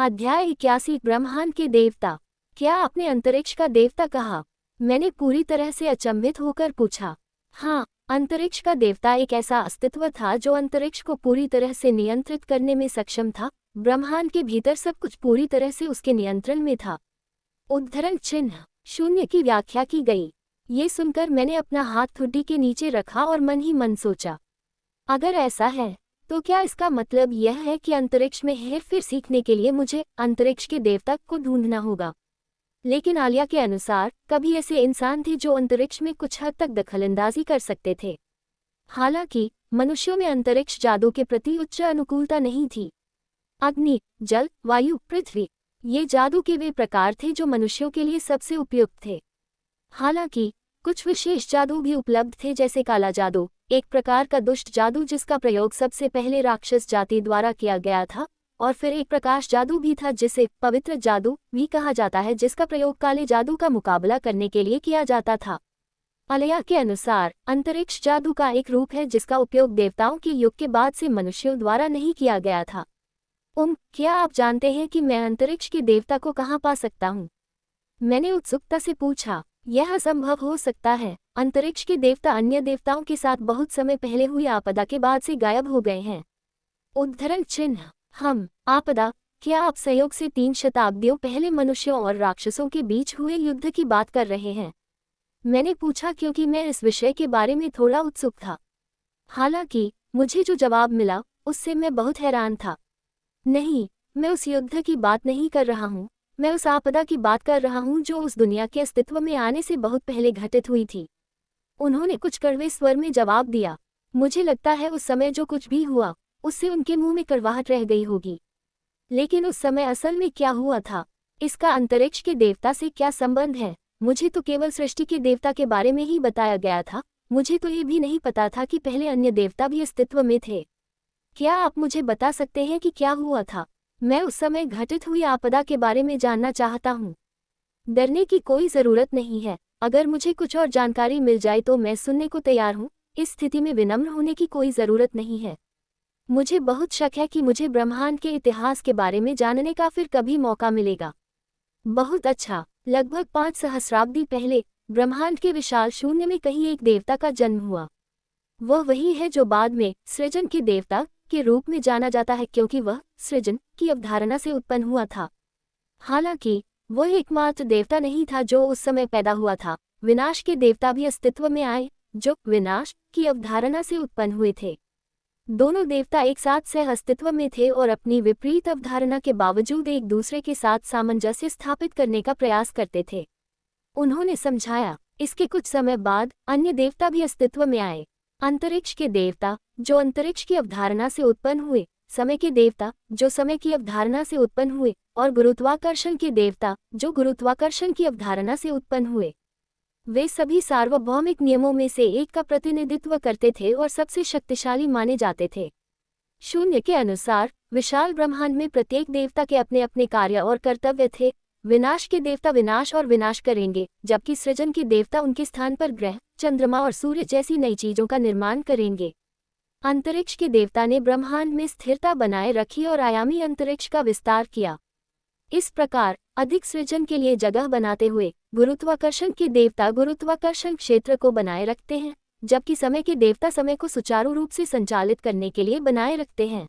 अध्याय 81 ब्रह्मांड के देवता। क्या आपने अंतरिक्ष का देवता कहा? मैंने पूरी तरह से अचंभित होकर पूछा। हाँ, अंतरिक्ष का देवता एक ऐसा अस्तित्व था जो अंतरिक्ष को पूरी तरह से नियंत्रित करने में सक्षम था। ब्रह्मांड के भीतर सब कुछ पूरी तरह से उसके नियंत्रण में था। उद्धरण चिन्ह शून्य की व्याख्या की गई। ये सुनकर मैंने अपना हाथ ठुड्डी के नीचे रखा और मन ही मन सोचा, अगर ऐसा है तो क्या इसका मतलब यह है कि अंतरिक्ष में हेरफेर सीखने के लिए मुझे अंतरिक्ष के देवता को ढूंढना होगा? लेकिन आलिया के अनुसार कभी ऐसे इंसान थे जो अंतरिक्ष में कुछ हद तक दखलंदाजी कर सकते थे। हालांकि मनुष्यों में अंतरिक्ष जादू के प्रति उच्च अनुकूलता नहीं थी। अग्नि, जल, वायु, पृथ्वी, ये जादू के वे प्रकार थे जो मनुष्यों के लिए सबसे उपयुक्त थे। हालांकि कुछ विशेष जादू भी उपलब्ध थे, जैसे काला जादू, एक प्रकार का दुष्ट जादू जिसका प्रयोग सबसे पहले राक्षस जाति द्वारा किया गया था, और फिर एक प्रकाश जादू भी था जिसे पवित्र जादू भी कहा जाता है, जिसका प्रयोग काले जादू का मुकाबला करने के लिए किया जाता था। आलिया के अनुसार अंतरिक्ष जादू का एक रूप है जिसका उपयोग देवताओं के युग के बाद से मनुष्यों द्वारा नहीं किया गया था। क्या आप जानते हैं कि मैं अंतरिक्ष के देवता को कहाँ पा सकता हूँ? मैंने उत्सुकता से पूछा। यह असंभव हो सकता है। अंतरिक्ष के देवता अन्य देवताओं के साथ बहुत समय पहले हुई आपदा के बाद से गायब हो गए हैं। उद्धरण चिन्ह आपदा, क्या आप संयोग से 3 शताब्दियों पहले मनुष्यों और राक्षसों के बीच हुए युद्ध की बात कर रहे हैं? मैंने पूछा, क्योंकि मैं इस विषय के बारे में थोड़ा उत्सुक था। हालांकि मुझे जो जवाब मिला उससे मैं बहुत हैरान था। नहीं, मैं उस युद्ध की बात नहीं कर रहा हूँ। मैं उस आपदा की बात कर रहा हूँ जो उस दुनिया के अस्तित्व में आने से बहुत पहले घटित हुई थी। उन्होंने कुछ कड़वे स्वर में जवाब दिया। मुझे लगता है उस समय जो कुछ भी हुआ उससे उनके मुंह में कड़वाहट रह गई होगी। लेकिन उस समय असल में क्या हुआ था? इसका अंतरिक्ष के देवता से क्या संबंध है? मुझे तो केवल सृष्टि के देवता के बारे में ही बताया गया था। मुझे तो ये भी नहीं पता था कि पहले अन्य देवता भी अस्तित्व में थे। क्या आप मुझे बता सकते हैं कि क्या हुआ था? मैं उस समय घटित हुई आपदा के बारे में जानना चाहता हूँ। डरने की कोई ज़रूरत नहीं है। अगर मुझे कुछ और जानकारी मिल जाए तो मैं सुनने को तैयार हूँ। इस स्थिति में विनम्र होने की कोई ज़रूरत नहीं है। मुझे बहुत शक है कि मुझे ब्रह्मांड के इतिहास के बारे में जानने का फिर कभी मौका मिलेगा। बहुत अच्छा। लगभग 5 सहस्राब्दी पहले ब्रह्मांड के विशाल शून्य में कहीं एक देवता का जन्म हुआ। वह वही है जो बाद में सृजन के देवता के रूप में जाना जाता है, क्योंकि वह सृजन की अवधारणा से उत्पन्न हुआ था। हालांकि वह एकमात्र देवता नहीं था जो उस समय पैदा हुआ था। विनाश के देवता भी अस्तित्व में आए जो विनाश की अवधारणा से उत्पन्न हुए थे। दोनों देवता एक साथ सह अस्तित्व में थे और अपनी विपरीत अवधारणा के बावजूद एक दूसरे के साथ सामंजस्य स्थापित करने का प्रयास करते थे। उन्होंने समझाया। इसके कुछ समय बाद अन्य देवता भी अस्तित्व में आए। अंतरिक्ष के देवता जो अंतरिक्ष की अवधारणा से उत्पन्न हुए, समय के देवता जो समय की अवधारणा से उत्पन्न हुए, और गुरुत्वाकर्षण के देवता जो गुरुत्वाकर्षण की अवधारणा से उत्पन्न हुए। वे सभी सार्वभौमिक नियमों में से एक का प्रतिनिधित्व करते थे और सबसे शक्तिशाली माने जाते थे। शून्य के अनुसार विशाल ब्रह्मांड में प्रत्येक देवता के अपने अपने कार्य और कर्तव्य थे। विनाश के देवता विनाश और विनाश करेंगे, जबकि सृजन के देवता उनके स्थान पर ग्रह, चंद्रमा और सूर्य जैसी नई चीजों का निर्माण करेंगे। अंतरिक्ष के देवता ने ब्रह्मांड में स्थिरता बनाए रखी और आयामी अंतरिक्ष का विस्तार किया। इस प्रकार अधिक सृजन के लिए जगह बनाते हुए गुरुत्वाकर्षण के देवता गुरुत्वाकर्षण क्षेत्र को बनाए रखते हैं, जबकि समय के देवता समय को सुचारू रूप से संचालित करने के लिए बनाए रखते हैं।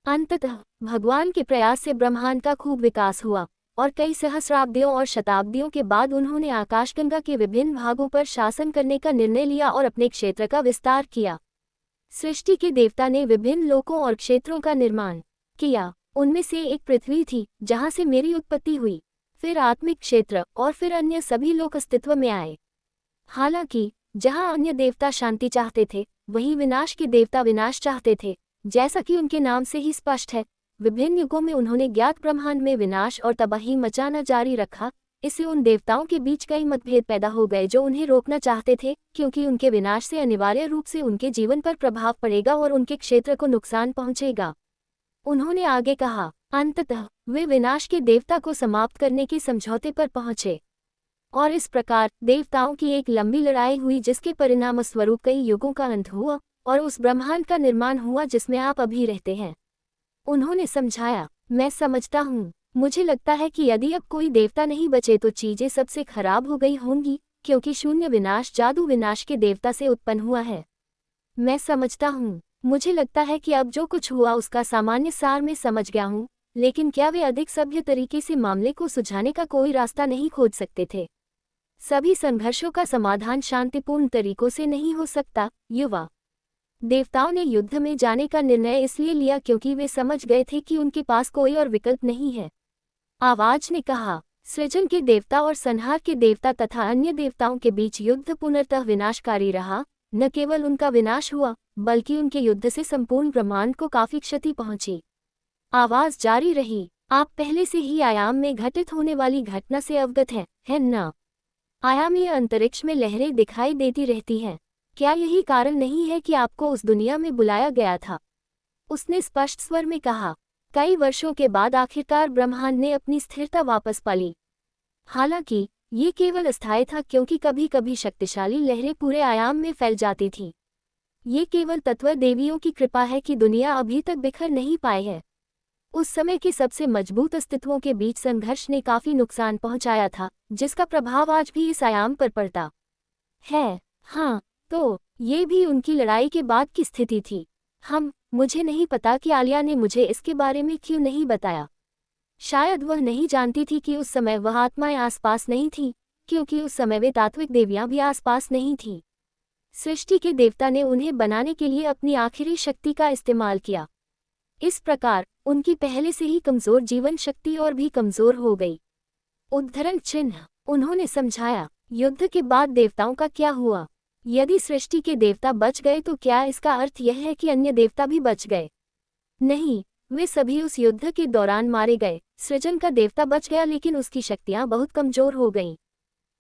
अंततः भगवान के प्रयास से ब्रह्मांड का खूब विकास हुआ और कई सहस्राब्दियों और शताब्दियों के बाद उन्होंने आकाशगंगा के विभिन्न भागों पर शासन करने का निर्णय लिया और अपने क्षेत्र का विस्तार किया। सृष्टि के देवता ने विभिन्न लोकों और क्षेत्रों का निर्माण किया। उनमें से एक पृथ्वी थी जहां से मेरी उत्पत्ति हुई, फिर आत्मिक क्षेत्र और फिर अन्य सभी लोक अस्तित्व में आए। हालांकि जहां अन्य देवता शांति चाहते थे, वहीं विनाश के देवता विनाश चाहते थे। जैसा कि उनके नाम से ही स्पष्ट है, विभिन्न युगों में उन्होंने ज्ञात ब्रह्मांड में विनाश और तबाही मचाना जारी रखा। इससे उन देवताओं के बीच कई मतभेद पैदा हो गए जो उन्हें रोकना चाहते थे, क्योंकि उनके विनाश से अनिवार्य रूप से उनके जीवन पर प्रभाव पड़ेगा और उनके क्षेत्र को नुकसान पहुंचेगा। उन्होंने आगे कहा, अंततः वे विनाश के देवता को समाप्त करने के समझौते पर पहुंचे और इस प्रकार देवताओं की एक लंबी लड़ाई हुई, जिसके परिणाम स्वरूप कई युगों का अंत हुआ और उस ब्रह्मांड का निर्माण हुआ जिसमें आप अभी रहते हैं। उन्होंने समझाया, मैं समझता हूँ। मुझे लगता है कि यदि अब कोई देवता नहीं बचे तो चीजें सबसे खराब हो गई होंगी, क्योंकि शून्य विनाश जादू विनाश के देवता से उत्पन्न हुआ है। मैं समझता हूँ। मुझे लगता है कि अब जो कुछ हुआ उसका सामान्य सार मैं समझ गया हूँ, लेकिन क्या वे अधिक सभ्य तरीके से मामले को सुलझाने का कोई रास्ता नहीं खोज सकते थे? सभी संघर्षों का समाधान शांतिपूर्ण तरीकों से नहीं हो सकता। युवा देवताओं ने युद्ध में जाने का निर्णय इसलिए लिया क्योंकि वे समझ गए थे कि उनके पास कोई और विकल्प नहीं है। आवाज ने कहा। सृजन के देवता और संहार के देवता तथा अन्य देवताओं के बीच युद्ध पूर्णतः विनाशकारी रहा। न केवल उनका विनाश हुआ, बल्कि उनके युद्ध से संपूर्ण ब्रह्मांड को काफी क्षति पहुंची। आवाज जारी रही। आप पहले से ही आयाम में घटित होने वाली घटना से अवगत हैं, है न? आयामीय अंतरिक्ष में लहरें दिखाई देती रहती हैं। क्या यही कारण नहीं है कि आपको उस दुनिया में बुलाया गया था? उसने स्पष्ट स्वर में कहा। कई वर्षों के बाद आखिरकार ब्रह्मांड ने अपनी स्थिरता वापस पा ली। हालांकि ये केवल अस्थायी था, क्योंकि कभी कभी शक्तिशाली लहरें पूरे आयाम में फैल जाती थीं। ये केवल तत्व देवियों की कृपा है कि दुनिया अभी तक बिखर नहीं पाई है। उस समय के सबसे मजबूत अस्तित्वों के बीच संघर्ष ने काफी नुकसान पहुंचाया था, जिसका प्रभाव आज भी इस आयाम पर पड़ता है। हाँ, तो ये भी उनकी लड़ाई के बाद की स्थिति थी। मुझे नहीं पता कि आलिया ने मुझे इसके बारे में क्यों नहीं बताया। शायद वह नहीं जानती थी कि उस समय वह आत्माएं आसपास नहीं थीं, क्योंकि उस समय वे तात्विक देवियां भी आसपास नहीं थीं। सृष्टि के देवता ने उन्हें बनाने के लिए अपनी आखिरी शक्ति का इस्तेमाल किया। इस प्रकार उनकी पहले से ही कमजोर जीवन शक्ति और भी कमजोर हो गई। उद्धरण चिन्ह। उन्होंने समझाया। युद्ध के बाद देवताओं का क्या हुआ? यदि सृष्टि के देवता बच गए तो क्या इसका अर्थ यह है कि अन्य देवता भी बच गए? नहीं, वे सभी उस युद्ध के दौरान मारे गए। सृजन का देवता बच गया, लेकिन उसकी शक्तियां बहुत कमजोर हो गईं।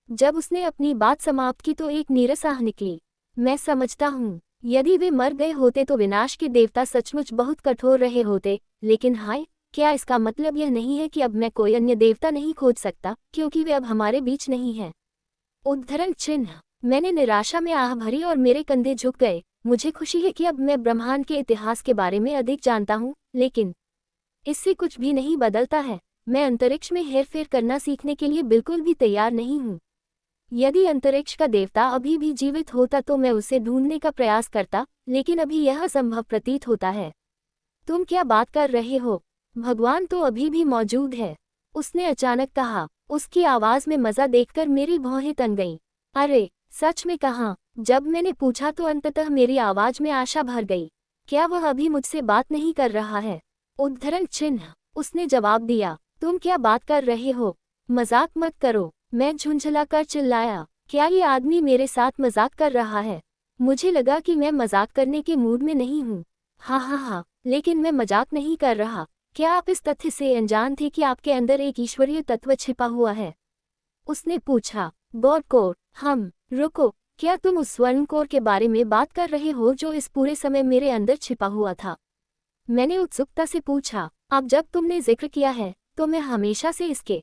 जब उसने अपनी बात समाप्त की तो एक नीरस आह निकली। मैं समझता हूँ, यदि वे मर गए होते तो विनाश के देवता सचमुच बहुत कठोर रहे होते, लेकिन हाय, क्या इसका मतलब यह नहीं है कि अब मैं कोई अन्य देवता नहीं खोज सकता, क्योंकि वे अब हमारे बीच नहीं हैं? उद्धरण चिन्ह। मैंने निराशा में आह भरी और मेरे कंधे झुक गए। मुझे खुशी है कि अब मैं ब्रह्मांड के इतिहास के बारे में अधिक जानता हूँ, लेकिन इससे कुछ भी नहीं बदलता है। मैं अंतरिक्ष में हेरफेर करना सीखने के लिए बिल्कुल भी तैयार नहीं हूँ। यदि अंतरिक्ष का देवता अभी भी जीवित होता तो मैं उसे ढूंढने का प्रयास करता, लेकिन अभी यह असंभव प्रतीत होता है। तुम क्या बात कर रहे हो? भगवान तो अभी भी मौजूद है, उसने अचानक कहा। उसकी आवाज में मजा देखकर मेरी भौहें तन गईं। अरे, सच में कहा? जब मैंने पूछा तो अंततः मेरी आवाज में आशा भर गई। क्या वह अभी मुझसे बात नहीं कर रहा है? उद्धरण चिन्ह। उसने जवाब दिया। तुम क्या बात कर रहे हो? मजाक मत करो, मैं झुंझलाकर चिल्लाया। क्या ये आदमी मेरे साथ मजाक कर रहा है? मुझे लगा कि मैं मजाक करने के मूड में नहीं हूँ। हाँ, लेकिन मैं मजाक नहीं कर रहा। क्या आप इस तथ्य से अनजान थे कि आपके अंदर एक ईश्वरीय तत्व छिपा हुआ है? उसने पूछा। गॉडकोर। रुको, क्या तुम उस स्वर्णकोर के बारे में बात कर रहे हो जो इस पूरे समय मेरे अंदर छिपा हुआ था? मैंने उत्सुकता से पूछा। अब जब तुमने जिक्र किया है तो मैं हमेशा से इसके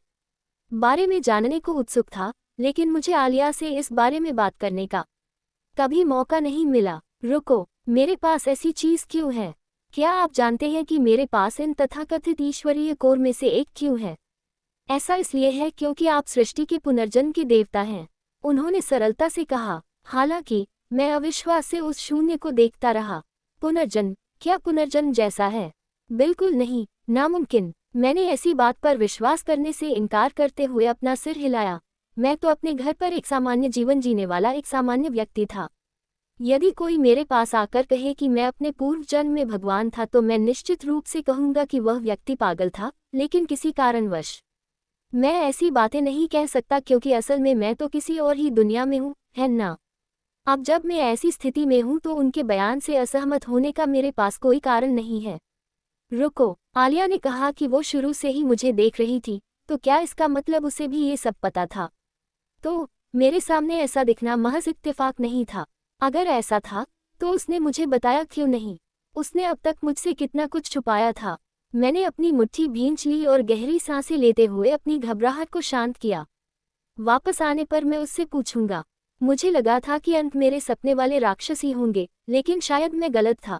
बारे में जानने को उत्सुक था, लेकिन मुझे आलिया से इस बारे में बात करने का कभी मौका नहीं मिला। रुको, मेरे पास ऐसी चीज क्यों है? क्या आप जानते हैं कि मेरे पास इन तथाकथित ईश्वरीय कोर में से एक क्यों है? ऐसा इसलिए है क्योंकि आप सृष्टि के पुनर्जन्म के देवता हैं, उन्होंने सरलता से कहा। हालांकि मैं अविश्वास से उस शून्य को देखता रहा। पुनर्जन्म? क्या पुनर्जन्म जैसा है? बिल्कुल नहीं, नामुमकिन। मैंने ऐसी बात पर विश्वास करने से इनकार करते हुए अपना सिर हिलाया। मैं तो अपने घर पर एक सामान्य जीवन जीने वाला एक सामान्य व्यक्ति था। यदि कोई मेरे पास आकर कहे कि मैं अपने पूर्व जन्म में भगवान था तो मैं निश्चित रूप से कहूंगा कि वह व्यक्ति पागल था, लेकिन किसी कारणवश मैं ऐसी बातें नहीं कह सकता, क्योंकि असल में मैं तो किसी और ही दुनिया में हूँ, है ना? अब जब मैं ऐसी स्थिति में हूँ तो उनके बयान से असहमत होने का मेरे पास कोई कारण नहीं है। रुको, आलिया ने कहा कि वो शुरू से ही मुझे देख रही थी, तो क्या इसका मतलब उसे भी ये सब पता था? तो मेरे सामने ऐसा दिखना महज इत्तेफाक नहीं था। अगर ऐसा था तो उसने मुझे बताया क्यों नहीं? उसने अब तक मुझसे कितना कुछ छुपाया था। मैंने अपनी मुट्ठी भींच ली और गहरी सांसें लेते हुए अपनी घबराहट को शांत किया। वापस आने पर मैं उससे पूछूंगा। मुझे लगा था कि अंत मेरे सपने वाले राक्षस ही होंगे, लेकिन शायद मैं गलत था।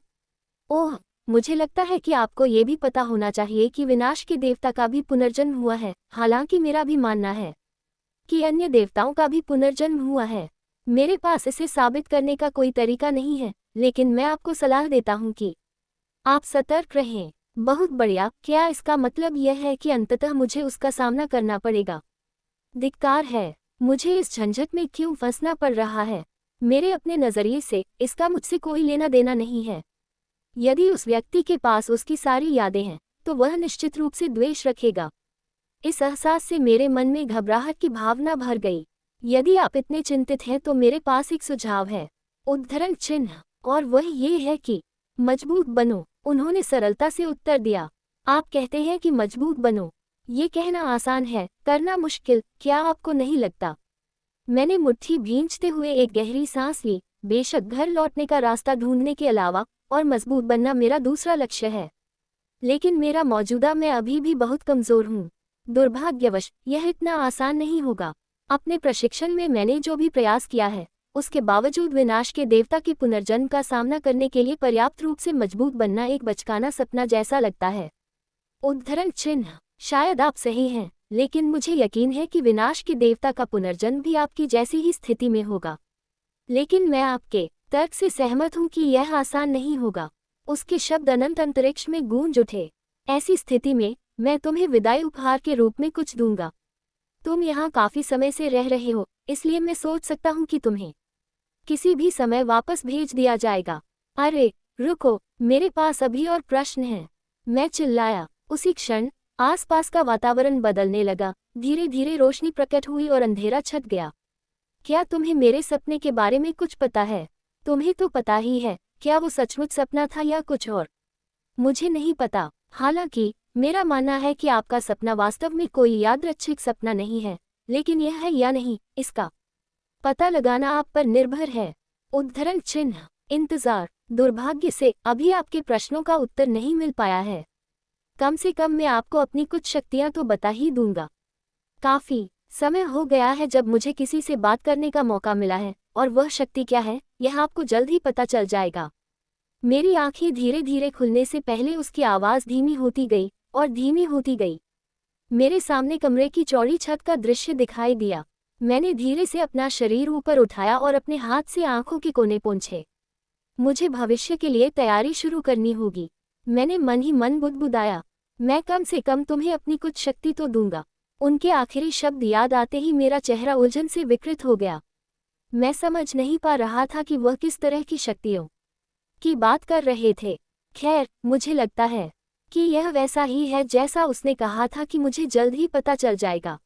ओह, मुझे लगता है कि आपको ये भी पता होना चाहिए कि विनाश के देवता का भी पुनर्जन्म हुआ है। हालांकि मेरा भी मानना है कि अन्य देवताओं का भी पुनर्जन्म हुआ है। मेरे पास इसे साबित करने का कोई तरीका नहीं है, लेकिन मैं आपको सलाह देता हूँ कि आप सतर्क रहें। बहुत बढ़िया, क्या इसका मतलब यह है कि अंततः मुझे उसका सामना करना पड़ेगा? धिक्कार है, मुझे इस झंझट में क्यों फंसना पड़ रहा है? मेरे अपने नजरिए से इसका मुझसे कोई लेना देना नहीं है। यदि उस व्यक्ति के पास उसकी सारी यादें हैं, तो वह निश्चित रूप से द्वेष रखेगा। इस एहसास से मेरे मन में घबराहट की भावना भर गई। यदि आप इतने चिंतित हैं तो मेरे पास एक सुझाव है। उद्धरण चिन्ह, और वह ये है कि मजबूत बनो। उन्होंने सरलता से उत्तर दिया। आप कहते हैं कि मजबूत बनो। ये कहना आसान है, करना मुश्किल, क्या आपको नहीं लगता? मैंने मुट्ठी भींचते हुए एक गहरी सांस ली। बेशक घर लौटने का रास्ता ढूंढने के अलावा और मजबूत बनना मेरा दूसरा लक्ष्य है, लेकिन मेरा मौजूदा मैं अभी भी बहुत कमजोर हूँ। दुर्भाग्यवश यह इतना आसान नहीं होगा। अपने प्रशिक्षण में मैंने जो भी प्रयास किया है, उसके बावजूद विनाश के देवता के पुनर्जन्म का सामना करने के लिए पर्याप्त रूप से मजबूत बनना एक बचकाना सपना जैसा लगता है। उद्धरण चिन्ह, शायद आप सही हैं, लेकिन मुझे यकीन है कि विनाश के देवता का पुनर्जन्म भी आपकी जैसी ही स्थिति में होगा। लेकिन मैं आपके तर्क से सहमत हूं कि यह आसान नहीं होगा। उसके शब्द अनंत अंतरिक्ष में गूंज उठे। ऐसी स्थिति में मैं तुम्हें विदाई उपहार के रूप में कुछ दूंगा। तुम यहाँ काफी समय से रह रहे हो, इसलिए मैं सोच सकता हूँ कि तुम्हें किसी भी समय वापस भेज दिया जाएगा। अरे रुको, मेरे पास अभी और प्रश्न हैं, मैं चिल्लाया। उसी क्षण आसपास का वातावरण बदलने लगा। धीरे धीरे रोशनी प्रकट हुई और अंधेरा छट गया। क्या तुम्हें मेरे सपने के बारे में कुछ पता है? तुम्हें तो पता ही है, क्या वो सचमुच सपना था या कुछ और? मुझे नहीं पता। हालांकि मेरा मानना है कि आपका सपना वास्तव में कोई यादृच्छिक सपना नहीं है, लेकिन यह है या नहीं, इसका पता लगाना आप पर निर्भर है। उद्धरण चिन्ह, इंतजार। दुर्भाग्य से अभी आपके प्रश्नों का उत्तर नहीं मिल पाया है। कम से कम मैं आपको अपनी कुछ शक्तियां तो बता ही दूंगा। काफी समय हो गया है जब मुझे किसी से बात करने का मौका मिला है, और वह शक्ति क्या है यह आपको जल्द ही पता चल जाएगा। मेरी आंखें धीरे धीरे खुलने से पहले उसकी आवाज धीमी होती गई और धीमी होती गई। मेरे सामने कमरे की चौड़ी छत का दृश्य दिखाई दिया। मैंने धीरे से अपना शरीर ऊपर उठाया और अपने हाथ से आंखों के कोने पोंछे। मुझे भविष्य के लिए तैयारी शुरू करनी होगी। मैंने मन ही मन बुदबुदाया, मैं कम से कम तुम्हें अपनी कुछ शक्ति तो दूंगा। उनके आखिरी शब्द याद आते ही मेरा चेहरा उलझन से विकृत हो गया। मैं समझ नहीं पा रहा था कि वह किस तरह की शक्तियों की बात कर रहे थे। खैर, मुझे लगता है कि यह वैसा ही है जैसा उसने कहा था कि मुझे जल्द ही पता चल जाएगा।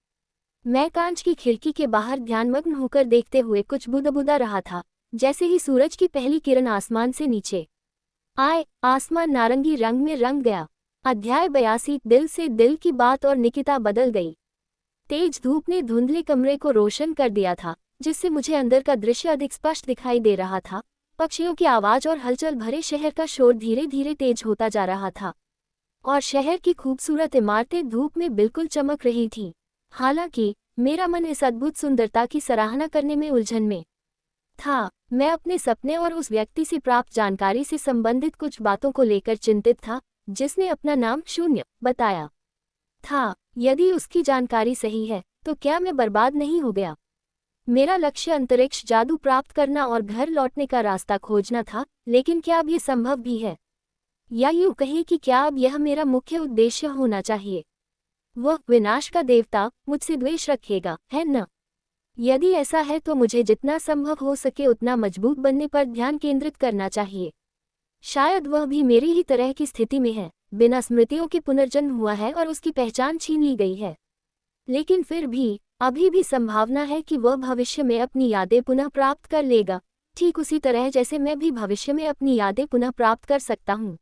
मैं कांच की खिड़की के बाहर ध्यानमग्न होकर देखते हुए कुछ बुदबुदा रहा था। जैसे ही सूरज की पहली किरण आसमान से नीचे आए, आसमान नारंगी रंग में रंग गया। अध्याय 82, दिल से दिल की बात और निकिता बदल गई। तेज धूप ने धुंधले कमरे को रोशन कर दिया था, जिससे मुझे अंदर का दृश्य अधिक स्पष्ट दिखाई दे रहा था। पक्षियों की आवाज और हलचल भरे शहर का शोर धीरे धीरे तेज होता जा रहा था, और शहर की खूबसूरत इमारतें धूप में बिल्कुल चमक रही थीं। हालांकि मेरा मन इस अद्भुत सुंदरता की सराहना करने में उलझन में था। मैं अपने सपने और उस व्यक्ति से प्राप्त जानकारी से संबंधित कुछ बातों को लेकर चिंतित था, जिसने अपना नाम शून्य बताया था। यदि उसकी जानकारी सही है, तो क्या मैं बर्बाद नहीं हो गया? मेरा लक्ष्य अंतरिक्ष जादू प्राप्त करना और घर लौटने का रास्ता खोजना था, लेकिन क्या अब ये संभव भी है? या यूं कहें कि क्या अब यह मेरा मुख्य उद्देश्य होना चाहिए? वह विनाश का देवता मुझसे द्वेष रखेगा, है न? यदि ऐसा है तो मुझे जितना संभव हो सके उतना मजबूत बनने पर ध्यान केंद्रित करना चाहिए। शायद वह भी मेरी ही तरह की स्थिति में है, बिना स्मृतियों के पुनर्जन्म हुआ है और उसकी पहचान छीन ली गई है। लेकिन फिर भी अभी भी संभावना है कि वह भविष्य में अपनी यादें पुनः प्राप्त कर लेगा, ठीक उसी तरह जैसे मैं भी भविष्य में अपनी यादें पुनः प्राप्त कर सकता हूँ।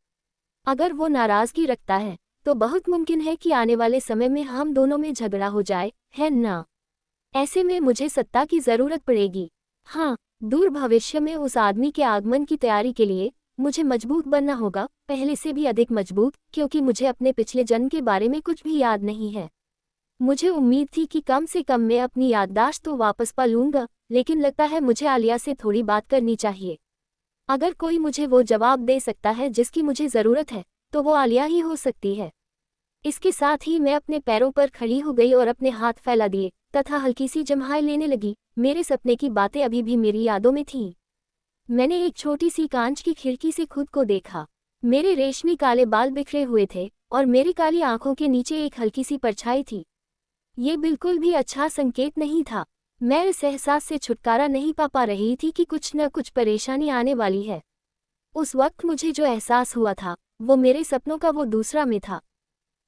अगर वो नाराजगी रखता है, तो बहुत मुमकिन है कि आने वाले समय में हम दोनों में झगड़ा हो जाए, है ना? ऐसे में मुझे सत्ता की जरूरत पड़ेगी। हाँ, दूर भविष्य में उस आदमी के आगमन की तैयारी के लिए मुझे मजबूत बनना होगा, पहले से भी अधिक मजबूत, क्योंकि मुझे अपने पिछले जन्म के बारे में कुछ भी याद नहीं है। मुझे उम्मीद थी कि कम से कम मैं अपनी याददाश्त तो वापस पा लूंगा, लेकिन लगता है मुझे आलिया से थोड़ी बात करनी चाहिए। अगर कोई मुझे वो जवाब दे सकता है जिसकी मुझे ज़रूरत है, तो वो आलिया ही हो सकती है। इसके साथ ही मैं अपने पैरों पर खड़ी हो गई और अपने हाथ फैला दिए तथा हल्की सी जम्हाई लेने लगी। मेरे सपने की बातें अभी भी मेरी यादों में थीं। मैंने एक छोटी सी कांच की खिड़की से खुद को देखा। मेरे रेशमी काले बाल बिखरे हुए थे और मेरी काली आंखों के नीचे एक हल्की सी परछाई थी। ये बिल्कुल भी अच्छा संकेत नहीं था। मैं इस एहसास से छुटकारा नहीं पा रही थी कि कुछ न कुछ परेशानी आने वाली है। उस वक्त मुझे जो एहसास हुआ था, वो मेरे सपनों का वो दूसरा मैं था।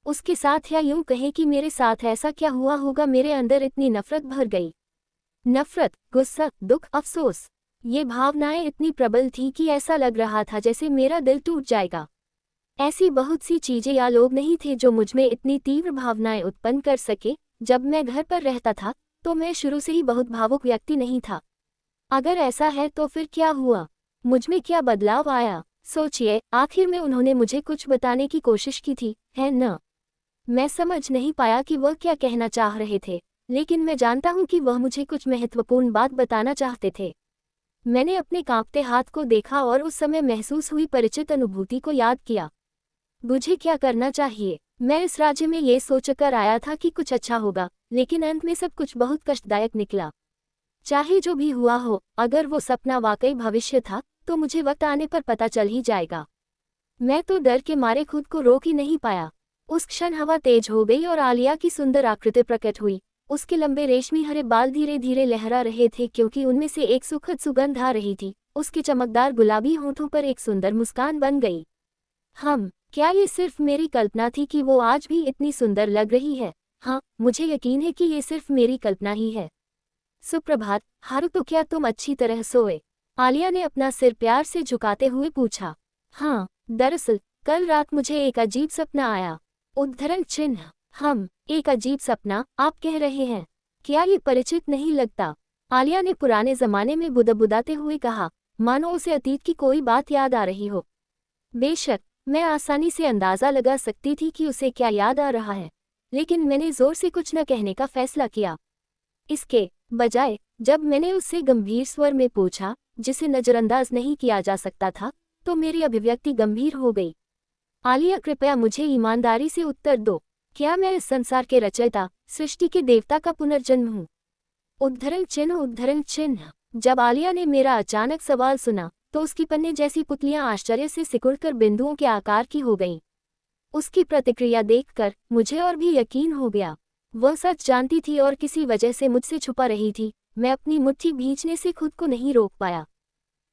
उसके साथ या यूं कहें कि मेरे साथ ऐसा क्या हुआ होगा, मेरे अंदर इतनी नफरत भर गई। नफरत, गुस्सा, दुख, अफसोस, ये भावनाएं इतनी प्रबल थीं कि ऐसा लग रहा था जैसे मेरा दिल टूट जाएगा। ऐसी बहुत सी चीजें या लोग नहीं थे जो मुझमें इतनी तीव्र भावनाएं उत्पन्न कर सके। जब मैं घर पर रहता था तो मैं शुरू से ही बहुत भावुक व्यक्ति नहीं था। अगर ऐसा है तो फिर क्या हुआ? मुझमें क्या बदलाव आया? सोचिए, आखिर में उन्होंने मुझे कुछ बताने की कोशिश की थी, है न? मैं समझ नहीं पाया कि वह क्या कहना चाह रहे थे, लेकिन मैं जानता हूं कि वह मुझे कुछ महत्वपूर्ण बात बताना चाहते थे। मैंने अपने कांपते हाथ को देखा और उस समय महसूस हुई परिचित अनुभूति को याद किया। मुझे क्या करना चाहिए? मैं इस राज्य में ये सोचकर आया था कि कुछ अच्छा होगा, लेकिन अंत में सब कुछ बहुत कष्टदायक निकला। चाहे जो भी हुआ हो, अगर वो सपना वाकई भविष्य था, तो मुझे वक्त आने पर पता चल ही जाएगा। मैं तो डर के मारे खुद को रोक ही नहीं पाया। उस क्षण हवा तेज हो गई और आलिया की सुंदर आकृति प्रकट हुई। उसके लंबे रेशमी हरे बाल धीरे धीरे लहरा रहे थे क्योंकि उनमें से एक सुखद सुगंध आ रही थी। उसके चमकदार गुलाबी होठों पर एक सुंदर मुस्कान बन गई। क्या ये सिर्फ मेरी कल्पना थी कि वो आज भी इतनी सुंदर लग रही है? हाँ, मुझे यकीन है कि ये सिर्फ मेरी कल्पना ही है। सुप्रभात, हारू, तो क्या तुम अच्छी तरह सोए? आलिया ने अपना सिर प्यार से झुकाते हुए पूछा। हाँ, दरअसल कल रात मुझे एक अजीब सपना आया। उद्धरण चिन्ह। एक अजीब सपना, आप कह रहे हैं? क्या ये परिचित नहीं लगता? आलिया ने पुराने जमाने में बुदबुदाते हुए कहा, मानो उसे अतीत की कोई बात याद आ रही हो। बेशक, मैं आसानी से अंदाजा लगा सकती थी कि उसे क्या याद आ रहा है, लेकिन मैंने जोर से कुछ न कहने का फैसला किया। इसके बजाय जब मैंने उससे गंभीर स्वर में पूछा, जिसे नजरअंदाज नहीं किया जा सकता था, तो मेरी अभिव्यक्ति गंभीर हो गई। आलिया, कृपया मुझे ईमानदारी से उत्तर दो। क्या मैं इस संसार के रचयिता, सृष्टि के देवता का पुनर्जन्म हूँ? उद्धरण चिन्ह। जब आलिया ने मेरा अचानक सवाल सुना, तो उसकी पन्ने जैसी पुतलियां आश्चर्य से सिकुड़कर बिंदुओं के आकार की हो गईं। उसकी प्रतिक्रिया देखकर मुझे और भी यकीन हो गया। वह सच जानती थी और किसी वजह से मुझसे छुपा रही थी। मैं अपनी मुट्ठी भींचने से खुद को नहीं रोक पाया।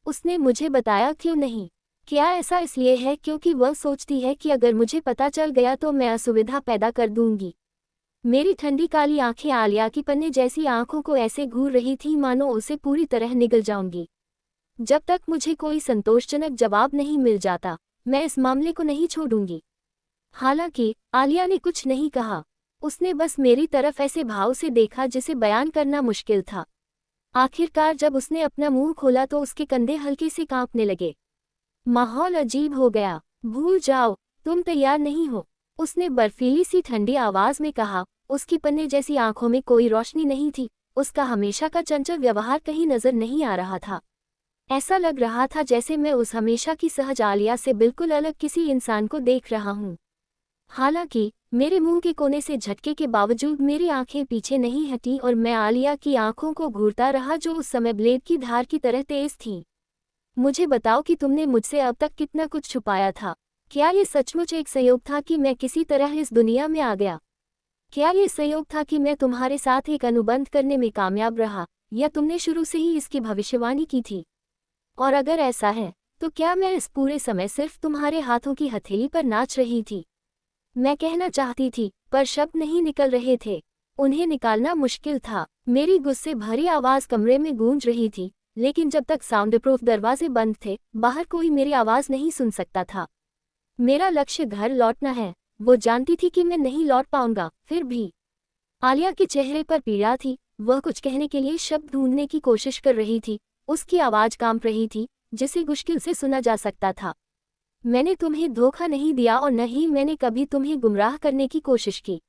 उसने मुझे बताया क्यों नहीं? क्या ऐसा इसलिए है क्योंकि वह सोचती है कि अगर मुझे पता चल गया तो मैं असुविधा पैदा कर दूंगी? मेरी ठंडी काली आंखें आलिया की पन्ने जैसी आंखों को ऐसे घूर रही थीं मानो उसे पूरी तरह निगल जाऊंगी। जब तक मुझे कोई संतोषजनक जवाब नहीं मिल जाता, मैं इस मामले को नहीं छोड़ूंगी। हालांकि आलिया ने कुछ नहीं कहा। उसने बस मेरी तरफ ऐसे भाव से देखा जिसे बयान करना मुश्किल था। आखिरकार जब उसने अपना मुंह खोला तो उसके कंधे हल्के से कांपने लगे। माहौल अजीब हो गया। भूल जाओ, तुम तैयार नहीं हो, उसने बर्फीली सी ठंडी आवाज में कहा। उसकी पन्ने जैसी आंखों में कोई रोशनी नहीं थी। उसका हमेशा का चंचल व्यवहार कहीं नजर नहीं आ रहा था। ऐसा लग रहा था जैसे मैं उस हमेशा की सहज आलिया से बिल्कुल अलग किसी इंसान को देख रहा हूँ। हालांकि मेरे मुंह के कोने से झटके के बावजूद मेरी आंखें पीछे नहीं हटी और मैं आलिया की आंखों को घूरता रहा जो उस समय ब्लेड की धार की तरह तेज थीं। मुझे बताओ कि तुमने मुझसे अब तक कितना कुछ छुपाया था। क्या ये सचमुच एक संयोग था कि मैं किसी तरह इस दुनिया में आ गया? क्या ये संयोग था कि मैं तुम्हारे साथ एक अनुबंध करने में कामयाब रहा, या तुमने शुरू से ही इसकी भविष्यवाणी की थी? और अगर ऐसा है, तो क्या मैं इस पूरे समय सिर्फ तुम्हारे हाथों की हथेली पर नाच रही थी? मैं कहना चाहती थी, पर शब्द नहीं निकल रहे थे। उन्हें निकालना मुश्किल था। मेरी गुस्से भरी आवाज कमरे में गूंज रही थी, लेकिन जब तक साउंड प्रूफ दरवाजे बंद थे, बाहर कोई मेरी आवाज नहीं सुन सकता था। मेरा लक्ष्य घर लौटना है। वो जानती थी कि मैं नहीं लौट पाऊंगा, फिर भी। आलिया के चेहरे पर पीड़ा थी। वह कुछ कहने के लिए शब्द ढूंढने की कोशिश कर रही थी। उसकी आवाज कांप रही थी, जिसे मुश्किल से सुना जा सकता था। मैंने तुम्हें धोखा नहीं दिया और न ही मैंने कभी तुम्हें गुमराह करने की कोशिश की।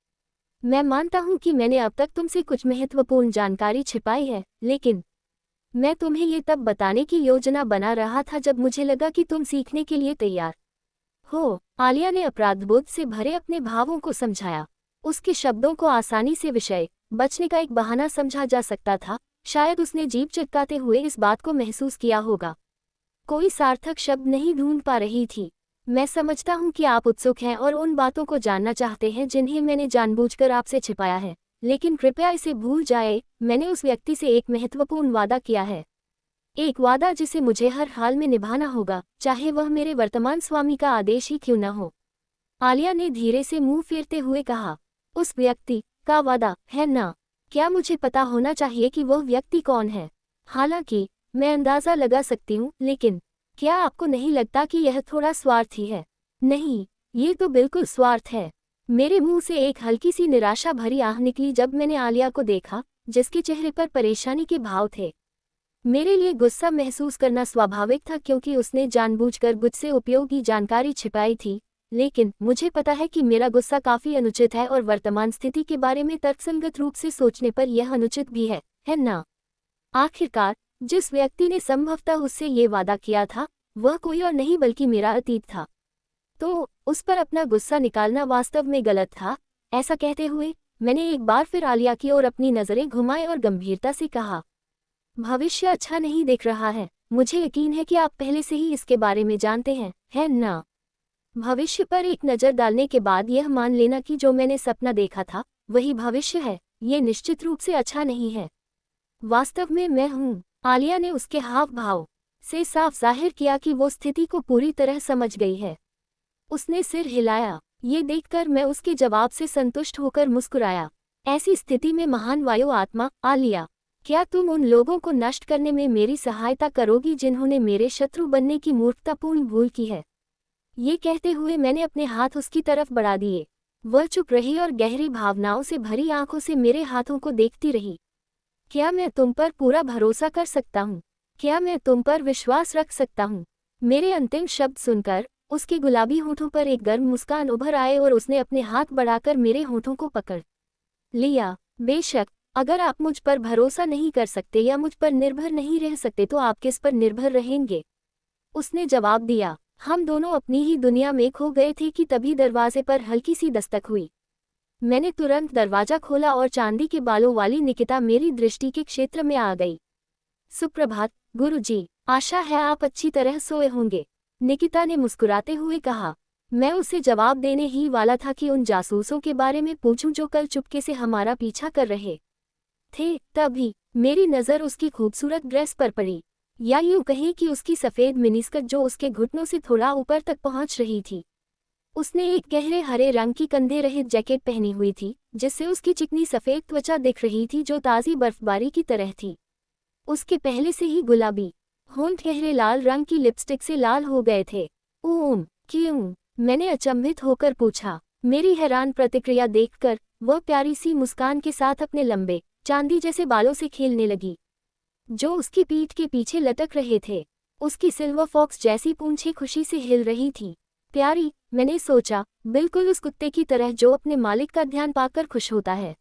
मैं मानता हूं कि मैंने अब तक तुमसे कुछ महत्वपूर्ण जानकारी छिपाई है, लेकिन मैं तुम्हें ये तब बताने की योजना बना रहा था जब मुझे लगा कि तुम सीखने के लिए तैयार हो। आलिया ने अपराधबोध से भरे अपने भावों को समझाया। उसके शब्दों को आसानी से विषय बचने का एक बहाना समझा जा सकता था। शायद उसने जीभ चटकाते हुए इस बात को महसूस किया होगा। कोई सार्थक शब्द नहीं ढूंढ पा रही थी। मैं समझता हूँ कि आप उत्सुक हैं और उन बातों को जानना चाहते हैं जिन्हें मैंने जानबूझकर आपसे छिपाया है, लेकिन कृपया इसे भूल जाए, मैंने उस व्यक्ति से एक महत्वपूर्ण वादा किया है। एक वादा जिसे मुझे हर हाल में निभाना होगा, चाहे वह मेरे वर्तमान स्वामी का आदेश ही क्यों न हो। आलिया ने धीरे से मुंह फेरते हुए कहा। उस व्यक्ति का वादा है ना? क्या मुझे पता होना चाहिए कि वह व्यक्ति कौन है? हालांकि मैं अंदाजा लगा सकती हूँ, लेकिन क्या आपको नहीं लगता कि यह थोड़ा स्वार्थी है? नहीं, ये तो बिल्कुल स्वार्थ है। मेरे मुंह से एक हल्की सी निराशा भरी आह निकली जब मैंने आलिया को देखा, जिसके चेहरे पर परेशानी के भाव थे। मेरे लिए गुस्सा महसूस करना स्वाभाविक था क्योंकि उसने जानबूझकर मुझसे उपयोगी जानकारी छिपाई थी, लेकिन मुझे पता है कि मेरा गुस्सा काफी अनुचित है और वर्तमान स्थिति के बारे में तर्कसंगत रूप से सोचने पर यह अनुचित भी है ना? आखिरकार जिस व्यक्ति ने संभवतः उससे ये वादा किया था, वह कोई और नहीं बल्कि मेरा अतीत था। तो उस पर अपना गुस्सा निकालना वास्तव में गलत था। ऐसा कहते हुए मैंने एक बार फिर आलिया की ओर अपनी नजरें घुमाई और गंभीरता से कहा, भविष्य अच्छा नहीं दिख रहा है। मुझे यकीन है कि आप पहले से ही इसके बारे में जानते हैं, है ना? भविष्य पर एक नज़र डालने के बाद यह मान लेना कि जो मैंने सपना देखा था वही भविष्य है, ये निश्चित रूप से अच्छा नहीं है। वास्तव में मैं हूँ। आलिया ने उसके हाव भाव से साफ जाहिर किया कि वो स्थिति को पूरी तरह समझ गई है। उसने सिर हिलाया। ये देखकर मैं उसके जवाब से संतुष्ट होकर मुस्कुराया। ऐसी स्थिति में महान वायु आत्मा, आलिया, क्या तुम उन लोगों को नष्ट करने में मेरी सहायता करोगी जिन्होंने मेरे शत्रु बनने की मूर्खतापूर्ण भूल की है? ये कहते हुए मैंने अपने हाथ उसकी तरफ बढ़ा दिए। वह चुप रही और गहरी भावनाओं से भरी आंखों से मेरे हाथों को देखती रही। क्या मैं तुम पर पूरा भरोसा कर सकता हूँ? क्या मैं तुम पर विश्वास रख सकता हूँ? मेरे अंतिम शब्द सुनकर उसके गुलाबी होठों पर एक गर्म मुस्कान उभर आए और उसने अपने हाथ बढ़ाकर मेरे होठों को पकड़ लिया। बेशक, अगर आप मुझ पर भरोसा नहीं कर सकते या मुझ पर निर्भर नहीं रह सकते तो आप किस पर निर्भर रहेंगे? उसने जवाब दिया। हम दोनों अपनी ही दुनिया में खो गए थे कि तभी दरवाजे पर हल्की सी दस्तक हुई। मैंने तुरंत दरवाजा खोला और चांदी के बालों वाली निकिता मेरी दृष्टि के क्षेत्र में आ गई। सुप्रभात गुरुजी, आशा है आप अच्छी तरह सोए होंगे, निकिता ने मुस्कुराते हुए कहा। मैं उसे जवाब देने ही वाला था कि उन जासूसों के बारे में पूछूं जो कल चुपके से हमारा पीछा कर रहे थे। तभी मेरी नज़र उसकी खूबसूरत ड्रेस पर पड़ी, या यूं कहें कि उसकी सफ़ेद मिनीस्कर्ट जो उसके घुटनों से थोड़ा ऊपर तक पहुंच रही थी। उसने एक गहरे हरे रंग की कंधे रहित जैकेट पहनी हुई थी, जिससे उसकी चिकनी सफ़ेद त्वचा दिख रही थी जो ताज़ी बर्फबारी की तरह थी। उसके पहले से ही गुलाबी होंठ गहरे लाल रंग की लिपस्टिक से लाल हो गए थे। ओम, क्यों? मैंने अचंभित होकर पूछा। मेरी हैरान प्रतिक्रिया देखकर वह प्यारी सी मुस्कान के साथ अपने लंबे चांदी जैसे बालों से खेलने लगी, जो उसकी पीठ के पीछे लटक रहे थे। उसकी सिल्वर फॉक्स जैसी पूंछें खुशी से हिल रही थी। प्यारी, मैंने सोचा, बिल्कुल उस कुत्ते की तरह जो अपने मालिक का ध्यान पाकर खुश होता है।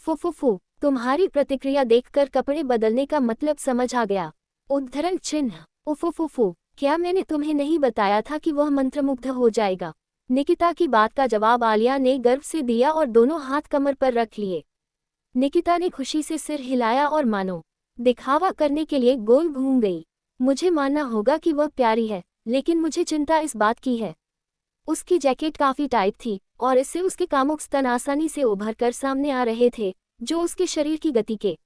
फुफुफु, तुम्हारी प्रतिक्रिया देखकर कपड़े बदलने का मतलब समझ आ गया। उद्धरण चिन्ह। उफुफुफु, क्या मैंने तुम्हें नहीं बताया था कि वह मंत्रमुग्ध हो जाएगा? निकिता की बात का जवाब आलिया ने गर्व से दिया और दोनों हाथ कमर पर रख लिए। निकिता ने खुशी से सिर हिलाया और मानो दिखावा करने के लिए गोल घूम गई। मुझे मानना होगा कि वह प्यारी है, लेकिन मुझे चिंता इस बात की है। उसकी जैकेट काफी टाइट थी और इससे उसके कामुक स्तन आसानी से उभर कर सामने आ रहे थे, जो उसके शरीर की गति के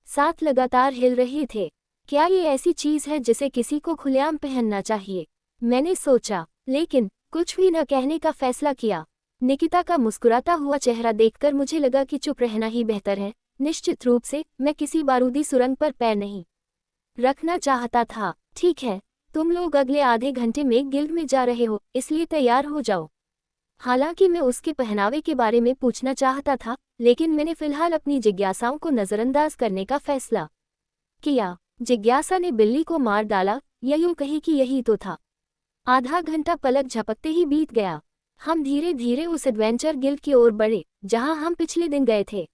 साथ लगातार हिल रहे थे। क्या ये ऐसी चीज है जिसे किसी को खुलेआम पहनना चाहिए? मैंने सोचा, लेकिन कुछ भी न कहने का फैसला किया। निकिता का मुस्कुराता हुआ चेहरा देखकर मुझे लगा कि चुप रहना ही बेहतर है। निश्चित रूप से मैं किसी बारूदी सुरंग पर पैर नहीं रखना चाहता था। ठीक है, तुम लोग अगले आधे घंटे में गिल्ड में जा रहे हो, इसलिए तैयार हो जाओ। हालांकि मैं उसके पहनावे के बारे में पूछना चाहता था, लेकिन मैंने फिलहाल अपनी जिज्ञासाओं को नज़रअंदाज करने का फैसला किया। जिज्ञासा ने बिल्ली को मार डाला, या यूं कहीं कि यही तो था। आधा घंटा पलक झपकते ही बीत गया। हम धीरे धीरे उस एडवेंचर गिल्ड की ओर बढ़े जहां हम पिछले दिन गए थे।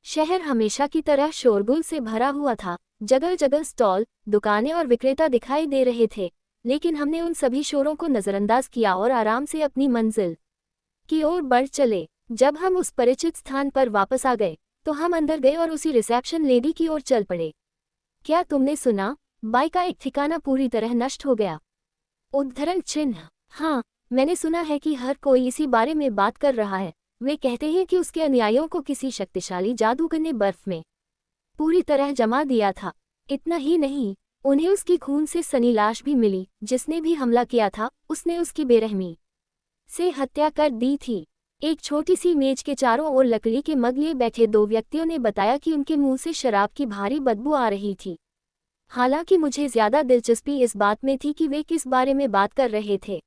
शहर हमेशा की तरह शोरगुल से भरा हुआ था, जगह जगह स्टॉल, दुकानें और विक्रेता दिखाई दे रहे थे, लेकिन हमने उन सभी शोरों को नज़रअंदाज किया और आराम से अपनी मंजिल की ओर बढ़ चले। जब हम उस परिचित स्थान पर वापस आ गए तो हम अंदर गए और उसी रिसेप्शन लेडी की ओर चल पड़े। क्या तुमने सुना? बाई का एक ठिकाना पूरी तरह नष्ट हो गया। उद्धरण चिन्ह। हाँ, मैंने सुना है कि हर कोई इसी बारे में बात कर रहा है। वे कहते हैं कि उसके अनुयायियों को किसी शक्तिशाली जादूगर ने बर्फ में पूरी तरह जमा दिया था। इतना ही नहीं, उन्हें उसकी खून से सनी लाश भी मिली। जिसने भी हमला किया था उसने उसकी बेरहमी से हत्या कर दी थी। एक छोटी सी मेज के चारों ओर लकड़ी के मग लिए बैठे दो व्यक्तियों ने बताया कि उनके मुंह से शराब की भारी बदबू आ रही थी। हालांकि मुझे ज्यादा दिलचस्पी इस बात में थी कि वे किस बारे में बात कर रहे थे।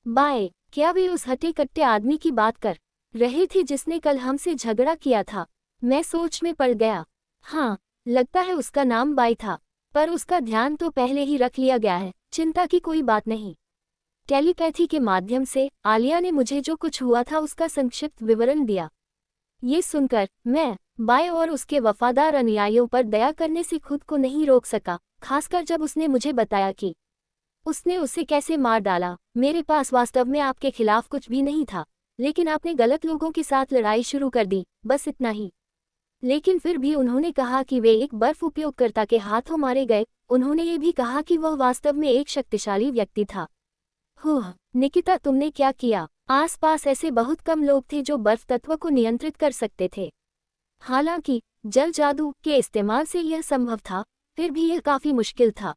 बाय, क्या वे उस हट्टे कट्टे आदमी की बात कर रहे थे जिसने कल हमसे झगड़ा किया था? मैं सोच में पड़ गया। हाँ, लगता है उसका नाम बाय था, पर उसका ध्यान तो पहले ही रख लिया गया है। चिंता की कोई बात नहीं। टेलीपैथी के माध्यम से आलिया ने मुझे जो कुछ हुआ था उसका संक्षिप्त विवरण दिया। ये सुनकर मैं बाय और उसके वफादार अनुयायियों पर दया करने से खुद को नहीं रोक सका, खासकर जब उसने मुझे बताया कि उसने उसे कैसे मार डाला। मेरे पास वास्तव में आपके खिलाफ कुछ भी नहीं था, लेकिन आपने गलत लोगों के साथ लड़ाई शुरू कर दी, बस इतना ही। लेकिन फिर भी उन्होंने कहा कि वे एक बर्फ उपयोगकर्ता के हाथों मारे गए। उन्होंने ये भी कहा कि वह वास्तव में एक शक्तिशाली व्यक्ति था। निकिता, तुमने क्या किया? आसपास ऐसे बहुत कम लोग थे जो बर्फ तत्व को नियंत्रित कर सकते थे। हालांकि जल जादू के इस्तेमाल से यह संभव था, फिर भी यह काफी मुश्किल था।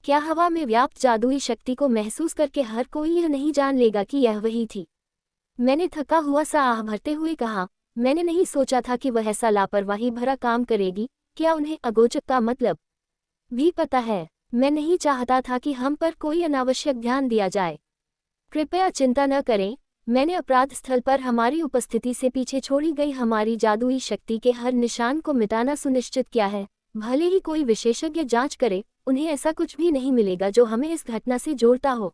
क्या हवा में व्याप्त जादुई शक्ति को महसूस करके हर कोई यह नहीं जान लेगा कि यह वही थी? मैंने थका हुआ सा आह भरते हुए कहा, मैंने नहीं सोचा था कि वह ऐसा लापरवाही भरा काम करेगी। क्या उन्हें अगोचर का मतलब भी पता है? मैं नहीं चाहता था कि हम पर कोई अनावश्यक ध्यान दिया जाए। कृपया चिंता न करें, मैंने अपराध स्थल पर हमारी उपस्थिति से पीछे छोड़ी गई हमारी जादुई शक्ति के हर निशान को मिटाना सुनिश्चित किया है। भले ही कोई विशेषज्ञ जांच करे, उन्हें ऐसा कुछ भी नहीं मिलेगा जो हमें इस घटना से जोड़ता हो।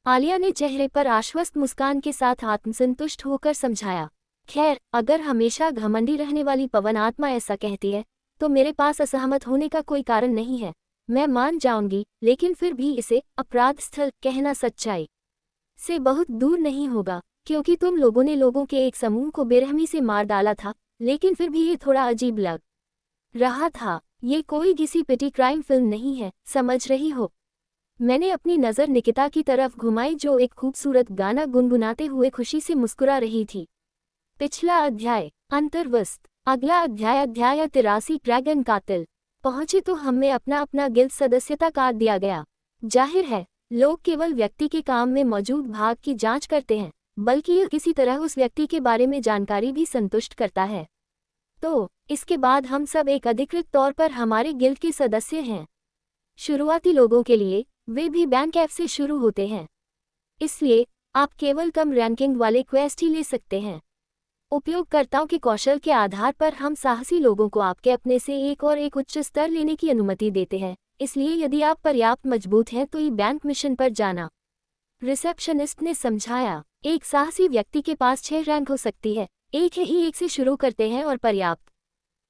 आलिया ने चेहरे पर आश्वस्त मुस्कान के साथ आत्मसंतुष्ट होकर समझाया। खैर, अगर हमेशा घमंडी रहने वाली पवन आत्मा ऐसा कहती है, तो मेरे पास असहमत होने का कोई कारण नहीं है। मैं मान जाऊंगी, लेकिन फिर भी इसे अपराध स्थल कहना सच्चाई से बहुत दूर नहीं होगा, क्योंकि तुम लोगों ने लोगों के एक समूह को बेरहमी से मार डाला था। लेकिन फिर भी ये थोड़ा अजीब लग रहा था। ये कोई घिसी पिटी क्राइम फिल्म नहीं है, समझ रही हो? मैंने अपनी नज़र निकिता की तरफ घुमाई जो एक खूबसूरत गाना गुनगुनाते हुए खुशी से मुस्कुरा रही थी। पिछला अध्याय अंतर्वस्त। अगला अध्याय 83 ड्रैगन कातिल। पहुंचे तो हमें अपना अपना गिल्ड सदस्यता कार्ड दिया गया। जाहिर है, लोग केवल व्यक्ति के काम में मौजूद भाग की जांच करते हैं, बल्कि यह किसी तरह उस व्यक्ति के बारे में जानकारी भी संतुष्ट करता है। तो इसके बाद हम सब एक अधिकृत तौर पर हमारे गिल्ड के सदस्य हैं। शुरुआती लोगों के लिए वे भी बैंक ऐप से शुरू होते हैं, इसलिए आप केवल कम रैंकिंग वाले क्वेस्ट ही ले सकते हैं। उपयोगकर्ताओं के कौशल के आधार पर हम साहसी लोगों को आपके अपने से एक और एक उच्च स्तर लेने की अनुमति देते हैं, इसलिए यदि आप पर्याप्त मजबूत हैं तो ई बैंक मिशन पर जाना। रिसेप्शनिस्ट ने समझाया। एक साहसी व्यक्ति के पास 6 रैंक हो सकती है, एक ही एक से शुरू करते हैं और पर्याप्त।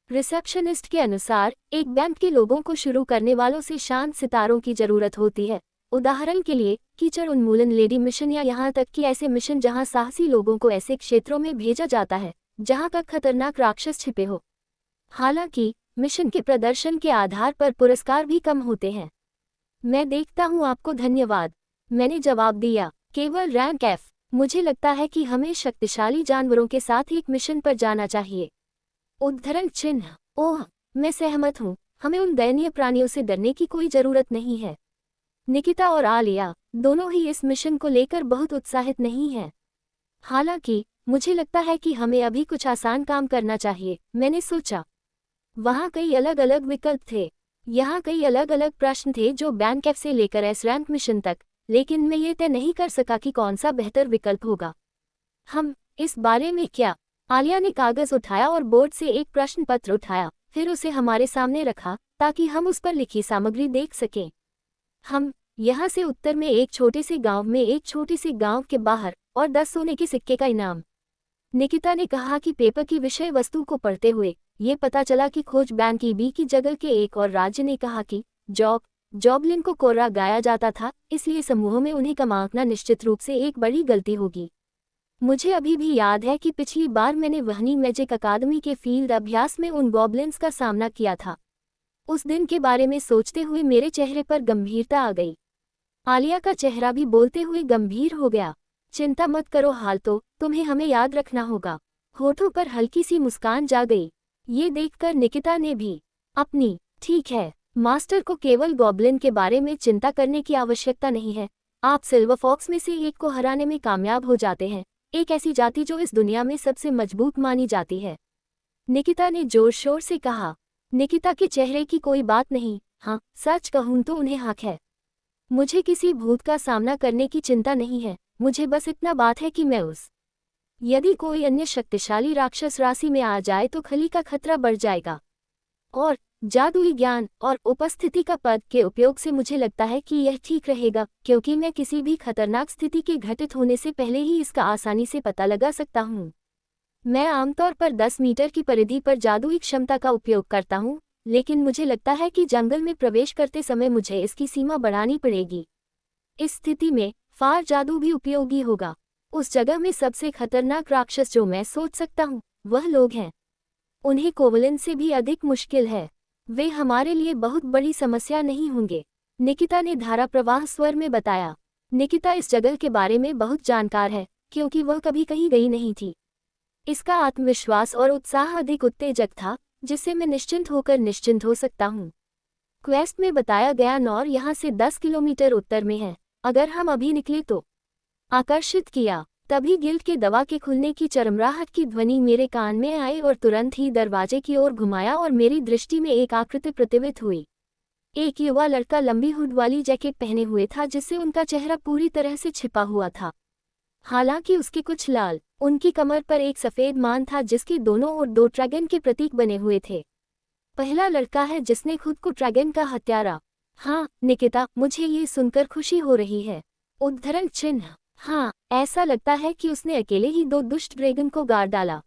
रिसेप्शनिस्ट के अनुसार एक बैंक के लोगों को शुरू करने वालों से शांत सितारों की जरूरत होती है। उदाहरण के लिए कीचड़ उन्मूलन लेडी मिशन या यहाँ तक कि ऐसे मिशन जहाँ साहसी लोगों को ऐसे क्षेत्रों में भेजा जाता है जहाँ का खतरनाक राक्षस छिपे हो। हालांकि मिशन के प्रदर्शन के आधार पर पुरस्कार भी कम होते हैं। मैं देखता हूँ आपको, धन्यवाद, मैंने जवाब दिया। केवल रैंक एफ। मुझे लगता है कि हमें शक्तिशाली जानवरों के साथ एक मिशन पर जाना चाहिए। उद्धरण चिन्ह। ओह, मैं सहमत हूँ। हमें उन दयनीय प्राणियों से डरने की कोई जरूरत नहीं है। निकिता और आलिया दोनों ही इस मिशन को लेकर बहुत उत्साहित नहीं हैं। हालांकि मुझे लगता है कि हमें अभी कुछ आसान काम करना चाहिए, मैंने सोचा। वहाँ कई अलग अलग विकल्प थे। यहाँ कई अलग अलग प्रश्न थे जो बैंक एफ से लेकर एस रैंक मिशन तक, लेकिन मैं ये तय नहीं कर सका कि कौन सा बेहतर विकल्प होगा। हम इस बारे में क्या? आलिया ने कागज उठाया और बोर्ड से एक प्रश्न पत्र उठाया, फिर उसे हमारे सामने रखा ताकि हम उस पर लिखी सामग्री देख सकें। हम यहाँ से उत्तर में एक छोटे से गांव में एक छोटे से गांव के बाहर और 10 सोने के सिक्के का इनाम। निकिता ने कहा कि पेपर की विषय वस्तु को पढ़ते हुए ये पता चला कि खोज बैंक की बी की जगह के एक और राज्य ने कहा कि जॉबलिन को कोर्रा गाया जाता था, इसलिए समूह में उन्हें कम आंकना निश्चित रूप से एक बड़ी गलती होगी। मुझे अभी भी याद है कि पिछली बार मैंने वहनी मैजिक अकादमी के फील्ड अभ्यास में उन गॉबलिन्स का सामना किया था। उस दिन के बारे में सोचते हुए मेरे चेहरे पर गंभीरता आ गई। आलिया का चेहरा भी बोलते हुए गंभीर हो गया। चिंता मत करो, हाल तो तुम्हें हमें याद रखना होगा। होठों पर हल्की सी मुस्कान जा गई। ये देखकर निकिता ने भी अपनी ठीक है मास्टर को केवल गॉबलिन के बारे में चिंता करने की आवश्यकता नहीं है। आप सिल्वर फॉक्स में से एक को हराने में कामयाब हो जाते हैं, एक ऐसी जाति जो इस दुनिया में सबसे मजबूत मानी जाती है, निकिता ने जोर शोर से कहा। निकिता के चेहरे की कोई बात नहीं। हाँ, सच कहूँ तो उन्हें हक है। मुझे किसी भूत का सामना करने की चिंता नहीं है, मुझे बस इतना बात है कि मैं यदि कोई अन्य शक्तिशाली राक्षस राशि में आ जाए तो खली का खतरा बढ़ जाएगा। और जादुई ज्ञान और उपस्थिति का पद के उपयोग से मुझे लगता है कि यह ठीक रहेगा, क्योंकि मैं किसी भी खतरनाक स्थिति के घटित होने से पहले ही इसका आसानी से पता लगा सकता हूँ। मैं आमतौर पर 10 मीटर की परिधि पर जादुई क्षमता का उपयोग करता हूँ, लेकिन मुझे लगता है कि जंगल में प्रवेश करते समय मुझे इसकी सीमा बढ़ानी पड़ेगी। इस स्थिति में फार जादू भी उपयोगी होगा। उस जगह में सबसे खतरनाक राक्षस जो मैं सोच सकता हूँ वह लोग हैं। उन्हें कोवलिन से भी अधिक मुश्किल है। वे हमारे लिए बहुत बड़ी समस्या नहीं होंगे, निकिता ने धारा प्रवाह स्वर में बताया। निकिता इस जगह के बारे में बहुत जानकार है, क्योंकि वह कभी कहीं गई नहीं थी। इसका आत्मविश्वास और उत्साह अधिक उत्तेजक था, जिससे मैं निश्चिंत हो सकता हूँ। क्वेस्ट में बताया गया नौर यहाँ से 10 किलोमीटर उत्तर में है। अगर हम अभी निकले तो आकर्षित किया। तभी गिल्ड के दवा के खुलने की चरमराहट की ध्वनि मेरे कान में आई और तुरंत ही दरवाजे की ओर घुमाया और मेरी दृष्टि में एक आकृति प्रतिबिंबित हुई। एक युवा लड़का लंबी हुड वाली जैकेट पहने हुए था, जिससे उनका चेहरा पूरी तरह से छिपा हुआ था। हालांकि उसके कुछ लाल, उनकी कमर पर एक सफेद मान था जिसके दोनों ओर 2 ड्रैगन के प्रतीक बने हुए थे। पहला लड़का है जिसने खुद को ड्रैगन का हत्यारा। हाँ निकिता, मुझे ये सुनकर खुशी हो रही है। उद्धरण चिन्ह। हाँ, ऐसा लगता है कि उसने अकेले ही 2 दुष्ट ड्रैगन को गाड़ डाला।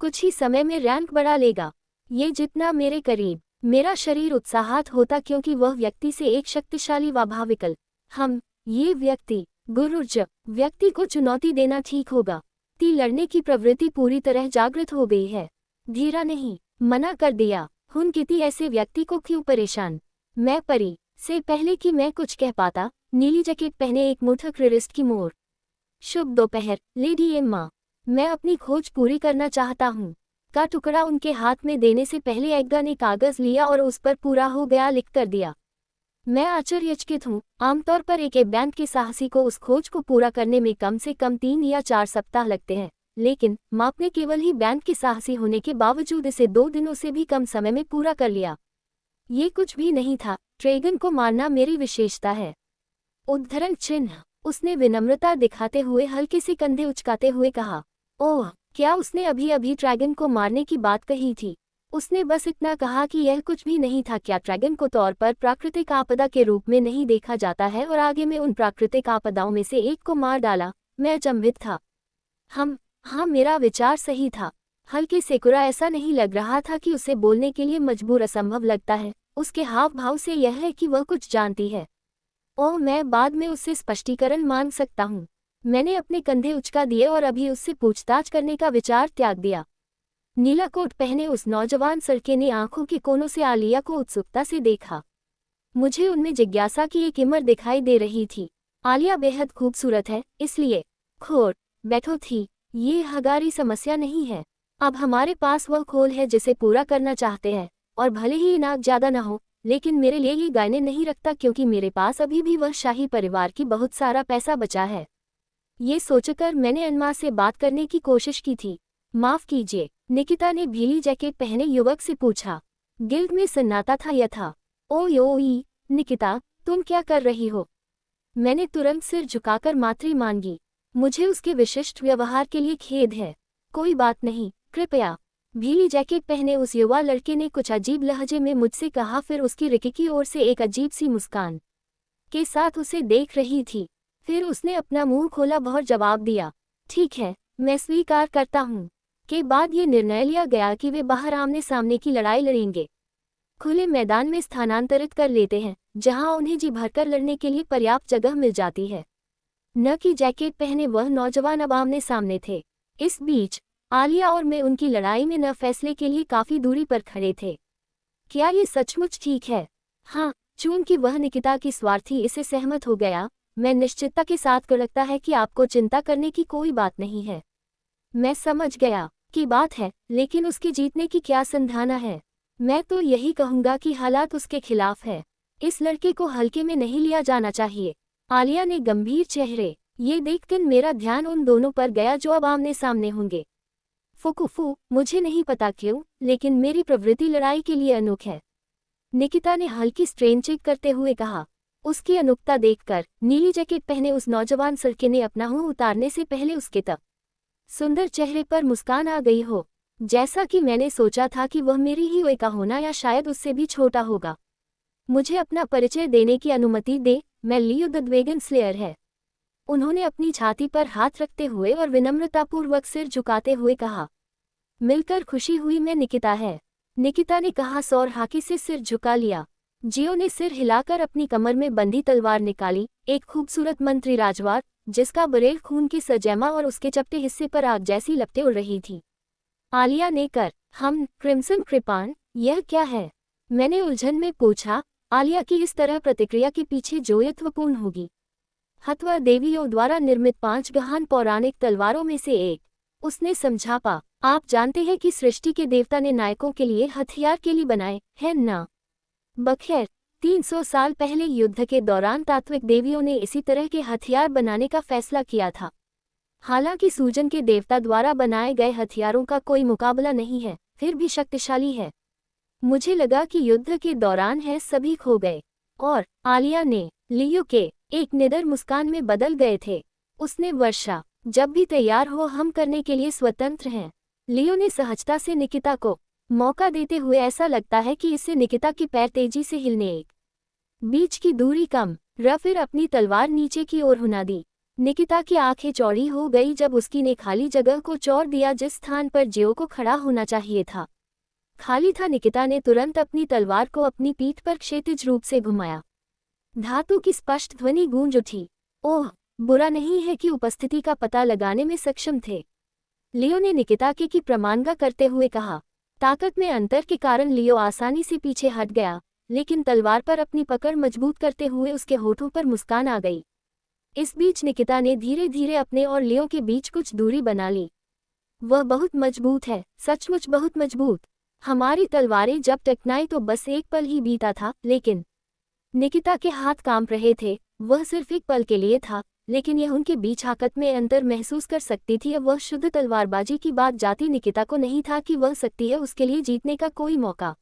कुछ ही समय में रैंक बढ़ा लेगा। ये जितना मेरे करीब, मेरा शरीर उत्साहित होता, क्योंकि वह व्यक्ति से एक शक्तिशाली व भाविकल ये व्यक्ति को चुनौती देना ठीक होगा। लड़ने की प्रवृत्ति पूरी तरह जागृत हो गई है। धीरा नहीं, मना कर दिया। किसी ऐसे व्यक्ति को क्यों परेशान। मैं परी से पहले कि मैं कुछ कह पाता, नीली जैकेट पहने एक मूर्ख क्रिरिस्ट की मोर। शुभ दोपहर लेडी एम्मा, मैं अपनी खोज पूरी करना चाहता हूँ। का टुकड़ा उनके हाथ में देने से पहले एग्गा ने कागज लिया और उस पर पूरा हो गया लिख कर दिया। मैं आश्चर्यचकित हूँ। आमतौर पर एक बैंड के साहसी को उस खोज को पूरा करने में कम से कम 3 या 4 सप्ताह लगते हैं, लेकिन माप ने केवल ही बैंड के साहसी होने के बावजूद इसे 2 दिनों से भी कम समय में पूरा कर लिया। ये कुछ भी नहीं था, ड्रैगन को मारना मेरी विशेषता है। उद्धरण चिन्ह। उसने विनम्रता दिखाते हुए हल्के से कंधे उचकाते हुए कहा। ओह, क्या उसने अभी अभी ड्रैगन को मारने की बात कही थी? उसने बस इतना कहा कि यह कुछ भी नहीं था। क्या ड्रैगन को तौर पर प्राकृतिक आपदा के रूप में नहीं देखा जाता है? और आगे में उन प्राकृतिक आपदाओं में से एक को मार डाला। मैं अचंभित था। हाँ, मेरा विचार सही था। हल्के से कुरा ऐसा नहीं लग रहा था कि उसे बोलने के लिए मजबूर असंभव लगता है। उसके हाव भाव से यह है कि वह कुछ जानती है। ओह, मैं बाद में उससे स्पष्टीकरण मांग सकता हूँ। मैंने अपने कंधे उचका दिए और अभी उससे पूछताछ करने का विचार त्याग दिया। नीला कोट पहने उस नौजवान लड़के ने आंखों के कोनों से आलिया को उत्सुकता से देखा। मुझे उनमें जिज्ञासा की एक इमर दिखाई दे रही थी। आलिया बेहद खूबसूरत है, इसलिए खोर बैठो थी। ये हगारी समस्या नहीं है। अब हमारे पास वह खोल है जिसे पूरा करना चाहते हैं, और भले ही इनाक ज्यादा न हो, लेकिन मेरे लिए ये गायने नहीं रखता, क्योंकि मेरे पास अभी भी वह शाही परिवार की बहुत सारा पैसा बचा है। ये सोचकर मैंने अनमा से बात करने की कोशिश की थी। माफ कीजिए, निकिता ने भीली जैकेट पहने युवक से पूछा। गिल्ड में सन्नाटा था यथा। ओई निकिता, तुम क्या कर रही हो? मैंने तुरंत सिर झुकाकर माफी मांगी। मुझे उसके विशिष्ट व्यवहार के लिए खेद है। कोई बात नहीं, कृपया। भीली जैकेट पहने उस युवा लड़के ने कुछ अजीब लहजे में मुझसे कहा, फिर उसकी रिकी की ओर से एक अजीब सी मुस्कान के साथ उसे देख रही थी। फिर उसने अपना मुंह खोला और जवाब दिया। ठीक है, मैं स्वीकार करता हूँ। के बाद ये निर्णय लिया गया कि वे बाहर आमने सामने की लड़ाई लड़ेंगे, खुले मैदान में स्थानांतरित कर लेते हैं, जहां उन्हें जी भरकर लड़ने के लिए पर्याप्त जगह मिल जाती है। न कि जैकेट पहने वह नौजवान अब आमने सामने थे। इस बीच आलिया और मैं उनकी लड़ाई में न फैसले के लिए काफी दूरी पर खड़े थे। क्या ये सचमुच ठीक है? हाँ, चूंकि वह निकिता की स्वार्थी इससे सहमत हो गया, मैं निश्चितता के साथ को लगता है कि आपको चिंता करने की कोई बात नहीं है। मैं समझ गया कि बात है, लेकिन उसके जीतने की क्या संभावना है? मैं तो यही कहूंगा कि हालात उसके खिलाफ है। इस लड़के को हल्के में नहीं लिया जाना चाहिए। आलिया ने गंभीर चेहरे ये देखकर मेरा ध्यान उन दोनों पर गया जो अब आमने सामने होंगे। फुकुफू, मुझे नहीं पता क्यों, लेकिन मेरी प्रवृत्ति लड़ाई के लिए अनूठ है, निकिता ने हल्की स्ट्रेन चेक करते हुए कहा। उसकी अनूठता देखकर नीली जैकेट पहने उस नौजवान लड़के ने अपना मुंह उतारने से पहले उसके तब सुंदर चेहरे पर मुस्कान आ गई हो, जैसा कि मैंने सोचा था कि वह मेरी ही वही का होना या शायद उससे भी छोटा होगा। मुझे अपना परिचय देने की अनुमति दे, मैं लियो द ड्रैगन स्लेयर है। उन्होंने अपनी छाती पर हाथ रखते हुए और विनम्रतापूर्वक सिर झुकाते हुए कहा। मिलकर खुशी हुई, मैं निकिता है, निकिता ने कहा और हाकी से सिर झुका लिया। जियो ने सिर हिलाकर अपनी कमर में बंधी तलवार निकाली, एक खूबसूरत मंत्री राजवार, जिसका बरेल खून की सजैमा और उसके चपटे हिस्से पर आग जैसी लपटें उड़ रही थी। आलिया ने कर हम क्रिम्सन कृपाण, यह क्या है? मैंने उलझन में पूछा। आलिया की इस तरह प्रतिक्रिया के पीछे जो यत्वपूर्ण होगी। हथवा देवियों द्वारा निर्मित 5 गहन पौराणिक तलवारों में से एक, उसने समझापा। आप जानते हैं कि सृष्टि के देवता ने नायकों के लिए हथियार के लिए बनाए हैं ना? बखैर 300 साल पहले युद्ध के दौरान तात्विक देवियों ने इसी तरह के हथियार बनाने का फैसला किया था। हालांकि सूजन के देवता द्वारा बनाए गए हथियारों का कोई मुकाबला नहीं है, फिर भी शक्तिशाली है। मुझे लगा कि युद्ध के दौरान है सभी खो गए, और आलिया ने लियो के एक निडर मुस्कान में बदल गए थे। उसने वर्षा, जब भी तैयार हो हम करने के लिए स्वतंत्र हैं। लियो ने सहजता से निकिता को मौका देते हुए ऐसा लगता है कि इससे निकिता के पैर तेजी से हिलने एक बीच की दूरी कम फिर अपनी तलवार नीचे की ओर हुना दी। निकिता की आंखें चौड़ी हो गई जब उसकी ने खाली जगह को चौड़ दिया जिस स्थान पर जियो को खड़ा होना चाहिए था। खाली था। निकिता ने तुरंत अपनी तलवार को अपनी पीठ पर क्षैतिज रूप से घुमाया। धातु की स्पष्ट ध्वनि गूंज उठी। ओह, बुरा नहीं है कि उपस्थिति का पता लगाने में सक्षम थे, लियो ने निकिता की प्रमाणगा करते हुए कहा। ताकत में अंतर के कारण लियो आसानी से पीछे हट गया, लेकिन तलवार पर अपनी पकड़ मजबूत करते हुए उसके होठों पर मुस्कान आ गई। इस बीच निकिता ने धीरे धीरे अपने और लियो के बीच कुछ दूरी बना ली। वह बहुत मजबूत है, सचमुच बहुत मजबूत। हमारी तलवारें जब टकराई तो बस एक पल ही बीता था, लेकिन निकिता के हाथ कांप रहे थे। वह सिर्फ एक पल के लिए था, लेकिन यह उनके बीच ताकत में अंतर महसूस कर सकती थी। अब वह शुद्ध तलवारबाजी की बात जाती निकिता को नहीं था कि वह सकती है उसके लिए जीतने का कोई मौका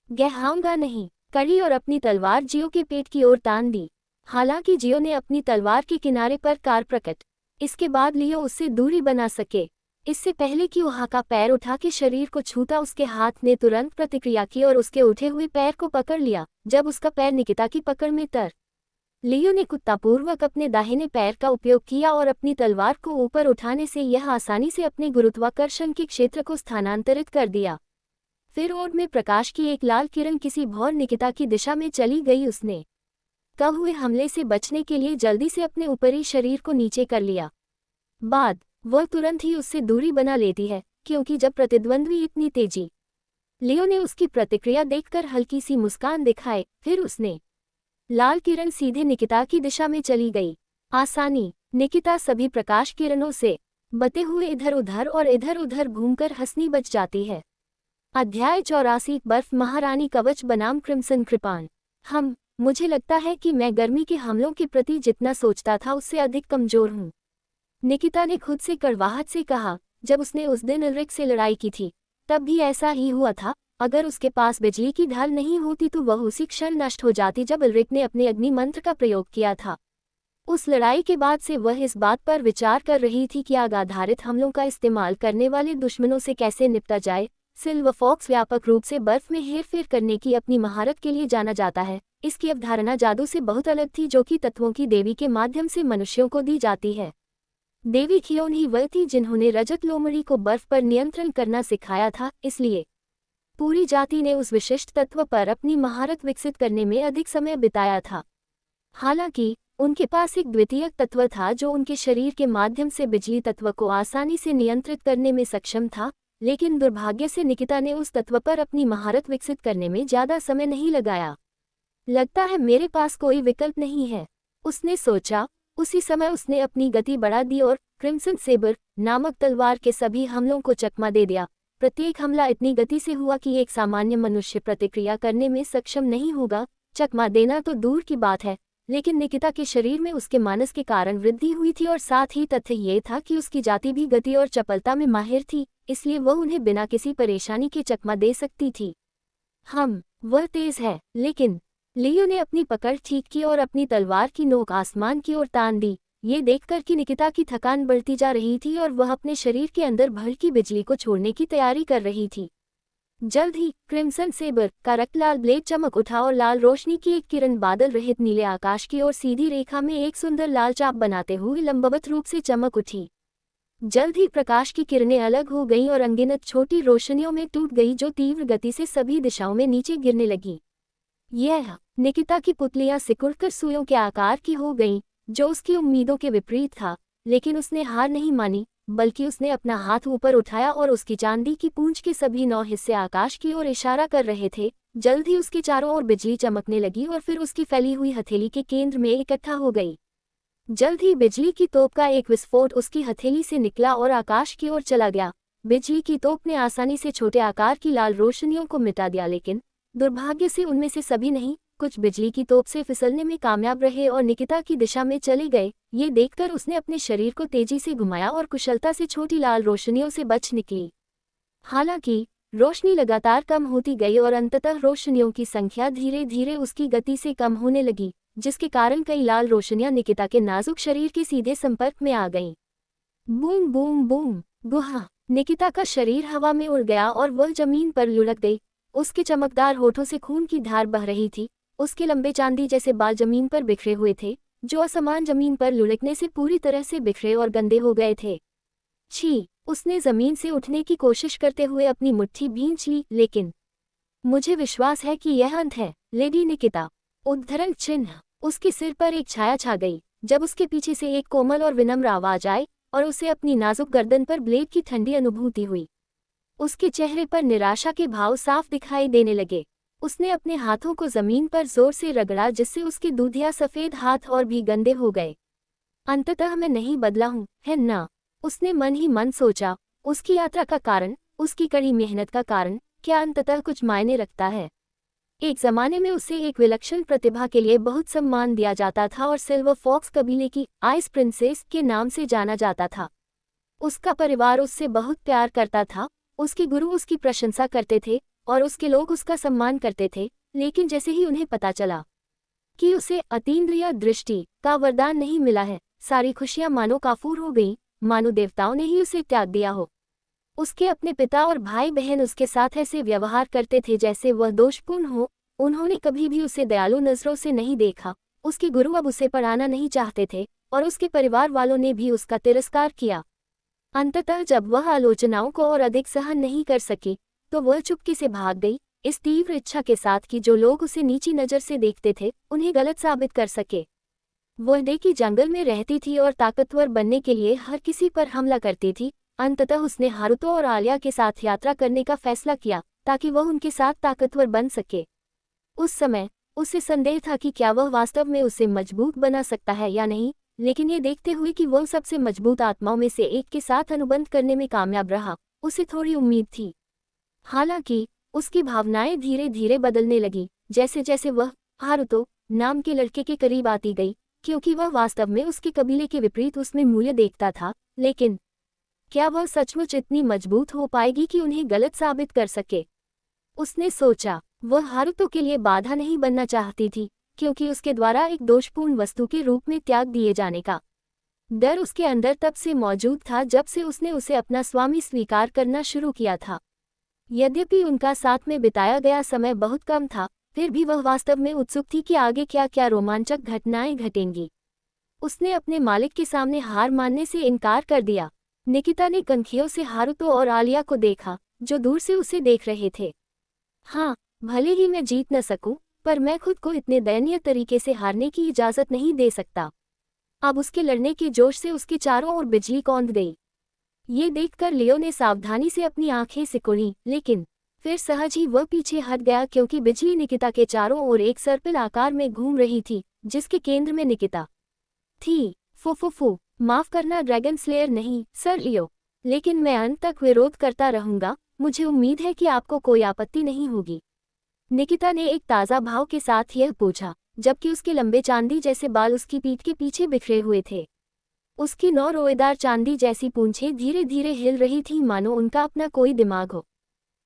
गहाऊंगा नहीं। कड़ी और अपनी तलवार जियो के पेट की ओर तान दी। हालांकि जियो ने अपनी तलवार के किनारे पर कार प्रकट। इसके बाद लियो उससे दूरी बना सके, इससे पहले कि वह का पैर उठा के शरीर को छूता, उसके हाथ ने तुरंत प्रतिक्रिया की और उसके उठे हुए पैर को पकड़ लिया। जब उसका पैर निकिता की पकड़ में तर, लियो ने कुत्तापूर्वक अपने दाहिने पैर का उपयोग किया और अपनी तलवार को ऊपर उठाने से यह आसानी से अपने गुरुत्वाकर्षण के क्षेत्र को स्थानांतरित कर दिया। फिर ओर में प्रकाश की एक लाल किरण किसी भौर निकिता की दिशा में चली गई। उसने कब हुए हमले से बचने के लिए जल्दी से अपने ऊपरी शरीर को नीचे कर लिया। बाद वह तुरंत ही उससे दूरी बना लेती है, क्योंकि जब प्रतिद्वंद्वी इतनी तेजी। लियो ने उसकी प्रतिक्रिया देखकर हल्की सी मुस्कान दिखाए। फिर उसने लाल किरण सीधे निकिता की दिशा में चली गई। आसानी, निकिता सभी प्रकाश किरणों से बते हुए इधर उधर और इधर उधर घूमकर हंसनी बच जाती है। अध्याय 84 बर्फ महारानी कवच बनाम क्रिम्सन कृपाण। मुझे लगता है कि मैं गर्मी के हमलों के प्रति जितना सोचता था उससे अधिक कमजोर हूँ, निकिता ने खुद से कड़वाहट से कहा। जब उसने उस दिन उल्रिक से लड़ाई की थी तब भी ऐसा ही हुआ था। अगर उसके पास बिजली की ढाल नहीं होती तो वह उसी क्षण नष्ट हो जाती जब उल्रिक ने अपने अग्नि मंत्र का प्रयोग किया था। उस लड़ाई के बाद से वह इस बात पर विचार कर रही थी कि आग आधारित हमलों का इस्तेमाल करने वाले दुश्मनों से कैसे निपटा जाए। सिल्वर फॉक्स व्यापक रूप से बर्फ में हेरफेर करने की अपनी महारत के लिए जाना जाता है। इसकी अवधारणा जादू से बहुत अलग थी, जो कि तत्वों की देवी के माध्यम से मनुष्यों को दी जाती है। देवी खियोन ही वह थी जिन्होंने रजत लोमड़ी को बर्फ पर नियंत्रण करना सिखाया था, इसलिए पूरी जाति ने उस विशिष्ट तत्व पर अपनी महारत विकसित करने में अधिक समय बिताया था। हालांकि उनके पास एक द्वितीयक तत्व था जो उनके शरीर के माध्यम से बिजली तत्व को आसानी से नियंत्रित करने में सक्षम था, लेकिन दुर्भाग्य से निकिता ने उस तत्व पर अपनी महारत विकसित करने में ज्यादा समय नहीं लगाया। लगता है मेरे पास कोई विकल्प नहीं है, उसने सोचा। उसी समय उसने अपनी गति बढ़ा दी और क्रिम्सन सेबर नामक तलवार के सभी हमलों को चकमा दे दिया। प्रत्येक हमला इतनी गति से हुआ कि एक सामान्य मनुष्य प्रतिक्रिया करने में सक्षम नहीं होगा। चकमा देना तो दूर की बात है, लेकिन निकिता के शरीर में उसके मानस के कारण वृद्धि हुई थी और साथ ही तथ्य ये था कि उसकी जाति भी गति और चपलता में माहिर थी, इसलिए वह उन्हें बिना किसी परेशानी के चकमा दे सकती थी। वह तेज है, लेकिन लियो ने अपनी पकड़ ठीक की और अपनी तलवार की नोक आसमान की ओर तान दी, ये देखकर कि निकिता की थकान बढ़ती जा रही थी और वह अपने शरीर के अंदर भड़की बिजली को छोड़ने की तैयारी कर रही थी। जल्द ही क्रिम्सन सेबर का रक्तलाल ब्लेड चमक उठा और लाल रोशनी की एक किरण बादल रहित नीले आकाश की ओर सीधी रेखा में एक सुंदर लाल चाप बनाते हुए लंबवत रूप से चमक उठी। जल्द ही प्रकाश की किरणें अलग हो गईं और अनगिनत छोटी रोशनियों में टूट गई जो तीव्र गति से सभी दिशाओं में नीचे गिरने लगी। यह निकिता की पुतलियां सिकुड़कर सुइयों के आकार की हो गईं, जो उसकी उम्मीदों के विपरीत था, लेकिन उसने हार नहीं मानी, बल्कि उसने अपना हाथ ऊपर उठाया और उसकी चांदी की पूंछ के सभी 9 हिस्से आकाश की ओर इशारा कर रहे थे। जल्द ही उसके चारों ओर बिजली चमकने लगी और फिर उसकी फैली हुई हथेली के केंद्र में इकट्ठा हो गई। जल्द ही बिजली की तोप का एक विस्फोट उसकी हथेली से निकला और आकाश की ओर चला गया। बिजली की तोप ने आसानी से छोटे आकार की लाल रोशनियों को मिटा दिया, लेकिन दुर्भाग्य से उनमें से सभी नहीं, कुछ बिजली की तोप से फिसलने में कामयाब रहे और निकिता की दिशा में चले गए। ये देखकर उसने अपने शरीर को तेजी से घुमाया और कुशलता से छोटी लाल रोशनियों से बच निकली। हालांकि रोशनी लगातार कम होती गई और अंततः रोशनियों की संख्या धीरे धीरे उसकी गति से कम होने लगी, जिसके कारण कई लाल रोशनियां निकिता के नाजुक शरीर के सीधे संपर्क में आ गईं। बूम बूम बूम, गुहा! निकिता का शरीर हवा में उड़ गया और वह जमीन पर लुढ़क गई। उसके चमकदार होठों से खून की धार बह रही थी। उसके लंबे चांदी जैसे बाल जमीन पर बिखरे हुए थे, जो असमान जमीन पर लुढ़कने से पूरी तरह से बिखरे और गंदे हो गए थे। छी! उसने जमीन से उठने की कोशिश करते हुए अपनी मुट्ठी भींच ली, लेकिन मुझे विश्वास है कि यह अंत है, लेडी निकिता। उद्धरण चिन्ह। उसके सिर पर एक छाया छा गई, जब उसके पीछे से एक कोमल और विनम्र आवाज आई और उसे अपनी नाजुक गर्दन पर ब्लेड की ठंडी अनुभूति हुई। उसके चेहरे पर निराशा के भाव साफ दिखाई देने लगे। उसने अपने हाथों को जमीन पर जोर से रगड़ा, जिससे उसके दूधिया सफेद हाथ और भी गंदे हो गए। अंततः मैं नहीं बदला हूँ, है ना? उसने मन ही मन सोचा। उसकी यात्रा का कारण, उसकी कड़ी मेहनत का कारण, क्या अंततः कुछ मायने रखता है? एक जमाने में उसे एक विलक्षण प्रतिभा के लिए बहुत सम्मान दिया जाता था और सिल्वर फॉक्स कबीले की आइस प्रिंसेस के नाम से जाना जाता था। उसका परिवार उससे बहुत प्यार करता था, उसके गुरु उसकी प्रशंसा करते थे और उसके लोग उसका सम्मान करते थे। लेकिन जैसे ही उन्हें पता चला कि उसे अतीन्द्रिय दृष्टि का वरदान नहीं मिला है, सारी खुशियां मानो काफूर हो गईं, मानो देवताओं ने ही उसे त्याग दिया हो। उसके अपने पिता और भाई बहन उसके साथ ऐसे व्यवहार करते थे जैसे वह दोषपूर्ण हो। उन्होंने कभी भी उसे दयालु नजरों से नहीं देखा। उसके गुरु अब उसे पढ़ाना नहीं चाहते थे और उसके परिवार वालों ने भी उसका तिरस्कार किया। अंततः जब वह आलोचनाओं को और अधिक सहन नहीं कर सकी, तो वह चुपके से भाग गई, इस तीव्र इच्छा के साथ कि जो लोग उसे नीची नज़र से देखते थे उन्हें गलत साबित कर सके। वह देखी जंगल में रहती थी और ताकतवर बनने के लिए हर किसी पर हमला करती थी। अंततः उसने हारुतो और आलिया के साथ यात्रा करने का फैसला किया ताकि वह उनके साथ ताकतवर बन सके। उस समय उसे संदेह था कि क्या वह वास्तव में उसे मजबूत बना सकता है या नहीं, लेकिन ये देखते हुए कि वह सबसे मजबूत आत्माओं में से एक के साथ अनुबंध करने में कामयाब रहा, उसे थोड़ी उम्मीद थी। हालांकि उसकी भावनाएं धीरे धीरे बदलने लगी जैसे जैसे वह हारुतो नाम के लड़के के करीब आती गई, क्योंकि वह वास्तव में उसके कबीले के विपरीत उसमें मूल्य देखता था। लेकिन क्या वह सचमुच इतनी मजबूत हो पाएगी कि उन्हें गलत साबित कर सके? उसने सोचा। वह हारुतो के लिए बाधा नहीं बनना चाहती थी, क्योंकि उसके द्वारा एक दोषपूर्ण वस्तु के रूप में त्याग दिए जाने का डर उसके अंदर तब से मौजूद था जब से उसने उसे अपना स्वामी स्वीकार करना शुरू किया था। यद्यपि उनका साथ में बिताया गया समय बहुत कम था, फिर भी वह वास्तव में उत्सुक थी कि आगे क्या क्या रोमांचक घटनाएं घटेंगी। उसने अपने मालिक के सामने हार मानने से इनकार कर दिया। निकिता ने कनखियों से हारुतो और आलिया को देखा, जो दूर से उसे देख रहे थे। हाँ, भले ही मैं जीत न सकूं, पर मैं खुद को इतने दयनीय तरीके से हारने की इजाज़त नहीं दे सकता। अब उसके लड़ने के जोश से उसके चारों ओर बिजली कौंध गई। ये देखकर लियो ने सावधानी से अपनी आंखें सिकुड़ी, लेकिन फिर सहज ही वह पीछे हट गया क्योंकि बिजली निकिता के चारों ओर एक सर्पिल आकार में घूम रही थी, जिसके केंद्र में निकिता थी। फुफुफु, माफ करना ड्रैगन स्लेयर नहीं, सर लियो। लेकिन मैं अंत तक विरोध करता रहूंगा, मुझे उम्मीद है कि आपको कोई आपत्ति नहीं होगी। निकिता ने एक ताज़ा भाव के साथ यह पूछा, जबकि उसके लंबे चांदी जैसे बाल उसकी पीठ के पीछे बिखरे हुए थे। उसकी 9 रोएदार चांदी जैसी पूंछें धीरे धीरे हिल रही थीं, मानो उनका अपना कोई दिमाग हो।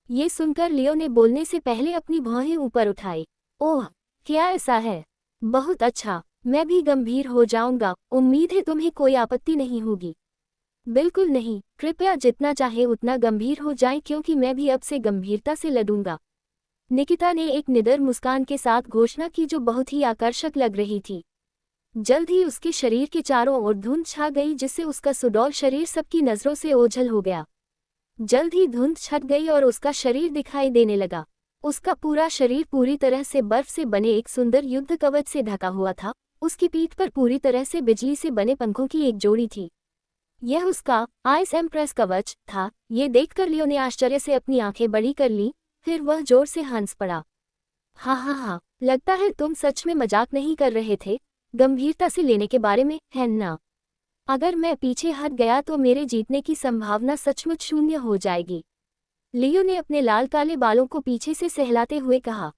ये सुनकर लियो ने बोलने से पहले अपनी भौहें ऊपर उठाई। ओह, क्या ऐसा है? बहुत अच्छा, मैं भी गंभीर हो जाऊंगा। उम्मीद है तुम्हें कोई आपत्ति नहीं होगी। बिल्कुल नहीं, कृपया जितना चाहे उतना गंभीर हो जाएं क्योंकि मैं भी अब से गंभीरता से लड़ूंगा। निकिता ने एक निडर मुस्कान के साथ घोषणा की जो बहुत ही आकर्षक लग रही थी। जल्द ही उसके शरीर के चारों ओर धुंध छा गई, जिससे उसका सुडौल शरीर सबकी नजरों से ओझल हो गया। जल्द ही धुंध छट गई और उसका शरीर दिखाई देने लगा। उसका पूरा शरीर पूरी तरह से बर्फ से बने एक सुंदर युद्ध कवच से ढका हुआ था। उसकी पीठ पर पूरी तरह से बिजली से बने पंखों की एक जोड़ी थी। यह उसका आइस एम्प्रेस कवच था। ये देखकर लियो ने आश्चर्य से अपनी आंखें बड़ी कर लीं, फिर वह जोर से हंस पड़ा। हा, लगता है तुम सच में मजाक नहीं कर रहे थे, गंभीरता से लेने के बारे में, है ना? अगर मैं पीछे हट गया तो मेरे जीतने की संभावना सचमुच शून्य हो जाएगी। लियो ने अपने लाल काले बालों को पीछे से सहलाते हुए कहा।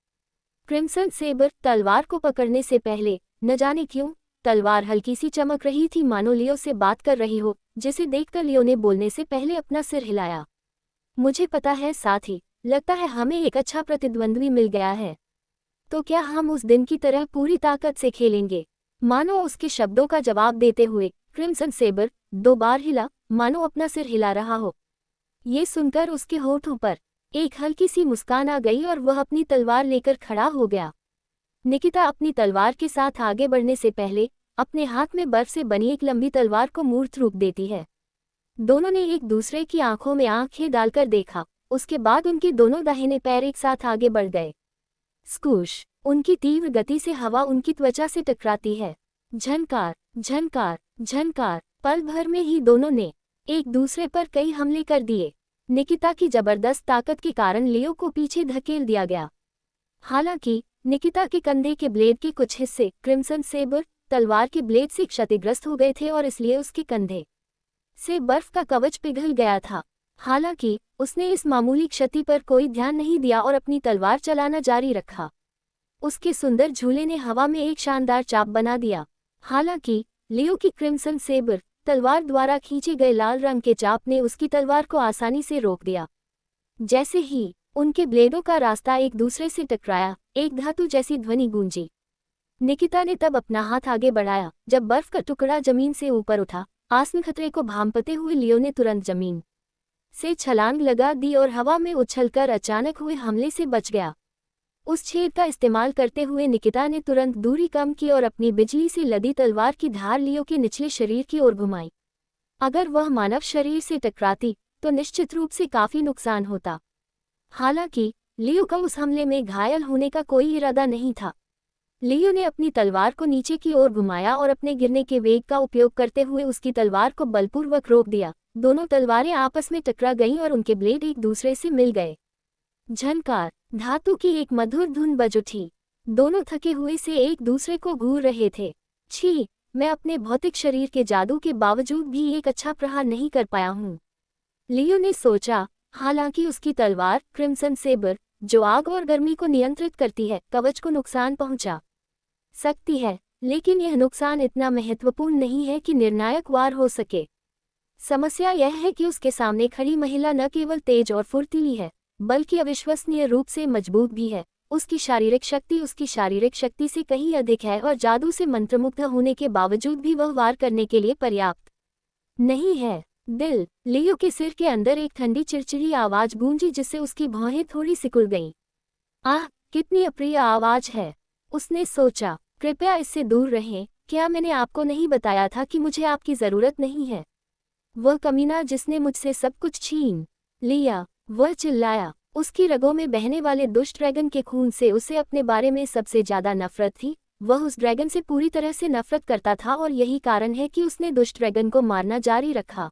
क्रिम्सन सेबर तलवार को पकड़ने से पहले, न जाने क्यों, तलवार हल्की सी चमक रही थी, मानो लियो से बात कर रही हो, जिसे देखकर लियो ने बोलने से पहले अपना सिर हिलाया। मुझे पता है साथी, लगता है हमें एक अच्छा प्रतिद्वंद्वी मिल गया है। तो क्या हम उस दिन की तरह पूरी ताकत से खेलेंगे? मानो उसके शब्दों का जवाब देते हुए क्रिम्सन सेबर 2 बार हिला, मानो अपना सिर हिला रहा हो। ये सुनकर उसके होठों पर एक हल्की सी मुस्कान आ गई और वह अपनी तलवार लेकर खड़ा हो गया। निकिता अपनी तलवार के साथ आगे बढ़ने से पहले अपने हाथ में बर्फ से बनी एक लंबी तलवार को मूर्त रूप देती है। दोनों ने एक दूसरे की आंखों में आंखें डालकर देखा। उसके बाद उनके दोनों दाहिने पैर एक साथ आगे बढ़ गए। स्कूश, उनकी तीव्र गति से हवा उनकी त्वचा से टकराती है। झनकार, झनकार, झनकार। पल भर में ही दोनों ने एक दूसरे पर कई हमले कर दिए। निकिता की जबरदस्त ताकत के कारण लियो को पीछे धकेल दिया गया। हालांकि निकिता के कंधे के ब्लेड के कुछ हिस्से क्रिम्सन सेबर तलवार के ब्लेड से क्षतिग्रस्त हो गए थे और इसलिए उसके कंधे से बर्फ का कवच पिघल गया था। हालांकि उसने इस मामूली क्षति पर कोई ध्यान नहीं दिया और अपनी तलवार चलाना जारी रखा। उसके सुंदर झूले ने हवा में एक शानदार चाप बना दिया। हालांकि लियो की क्रिम्सन सेबर तलवार द्वारा खींचे गए लाल रंग के चाप ने उसकी तलवार को आसानी से रोक दिया। जैसे ही उनके ब्लेडों का रास्ता एक दूसरे से टकराया, एक धातु जैसी ध्वनि गूंजी। निकिता ने तब अपना हाथ आगे बढ़ाया। जब बर्फ का टुकड़ा जमीन से ऊपर उठा, आसन्न खतरे को भांपते हुए लियो ने तुरंत जमीन से छलांग लगा दी और हवा में उछलकर अचानक हुए हमले से बच गया। उस छेद का इस्तेमाल करते हुए निकिता ने तुरंत दूरी कम की और अपनी बिजली से लदी तलवार की धार लियो के निचले शरीर की ओर घुमाई। अगर वह मानव शरीर से टकराती तो निश्चित रूप से काफी नुकसान होता। हालांकि लियो का उस हमले में घायल होने का कोई इरादा नहीं था। लियो ने अपनी तलवार को नीचे की ओर घुमाया और अपने गिरने के वेग का उपयोग करते हुए उसकी तलवार को बलपूर्वक रोक दिया। दोनों तलवारें आपस में टकरा गईं और उनके ब्लेड एक दूसरे से मिल गए। झनकार, धातु की एक मधुर धुन बज उठी। दोनों थके हुए से एक दूसरे को घूर रहे थे। छी, मैं अपने भौतिक शरीर के जादू के बावजूद भी एक अच्छा प्रहार नहीं कर पाया हूँ, लियो ने सोचा। हालांकि उसकी तलवार क्रिम्सन सेबर, जो आग और गर्मी को नियंत्रित करती है, कवच को नुकसान पहुंचा सकती है, लेकिन यह नुकसान इतना महत्वपूर्ण नहीं है कि निर्णायक वार हो सके। समस्या यह है कि उसके सामने खड़ी महिला न केवल तेज और फुर्तीली है, बल्कि अविश्वसनीय रूप से मजबूत भी है। उसकी शारीरिक शक्ति से कहीं अधिक है और जादू से मंत्रमुग्ध होने के बावजूद भी वह वार करने के लिए पर्याप्त नहीं है। दिल, लियो के सिर के अंदर एक ठंडी चिड़चिड़ी आवाज गूंजी जिससे उसकी भौहें थोड़ी सिकुड़ गईं। आह, कितनी अप्रिय आवाज है, उसने सोचा। कृपया इससे दूर रहें, क्या मैंने आपको नहीं बताया था कि मुझे आपकी ज़रूरत नहीं है? वह कमीना जिसने मुझसे सब कुछ छीन लिया, वह चिल्लाया। उसकी रगों में बहने वाले दुष्ट ड्रैगन के खून से उसे अपने बारे में सबसे ज्यादा नफरत थी। वह उस ड्रैगन से पूरी तरह से नफरत करता था और यही कारण है कि उसने दुष्ट ड्रैगन को मारना जारी रखा।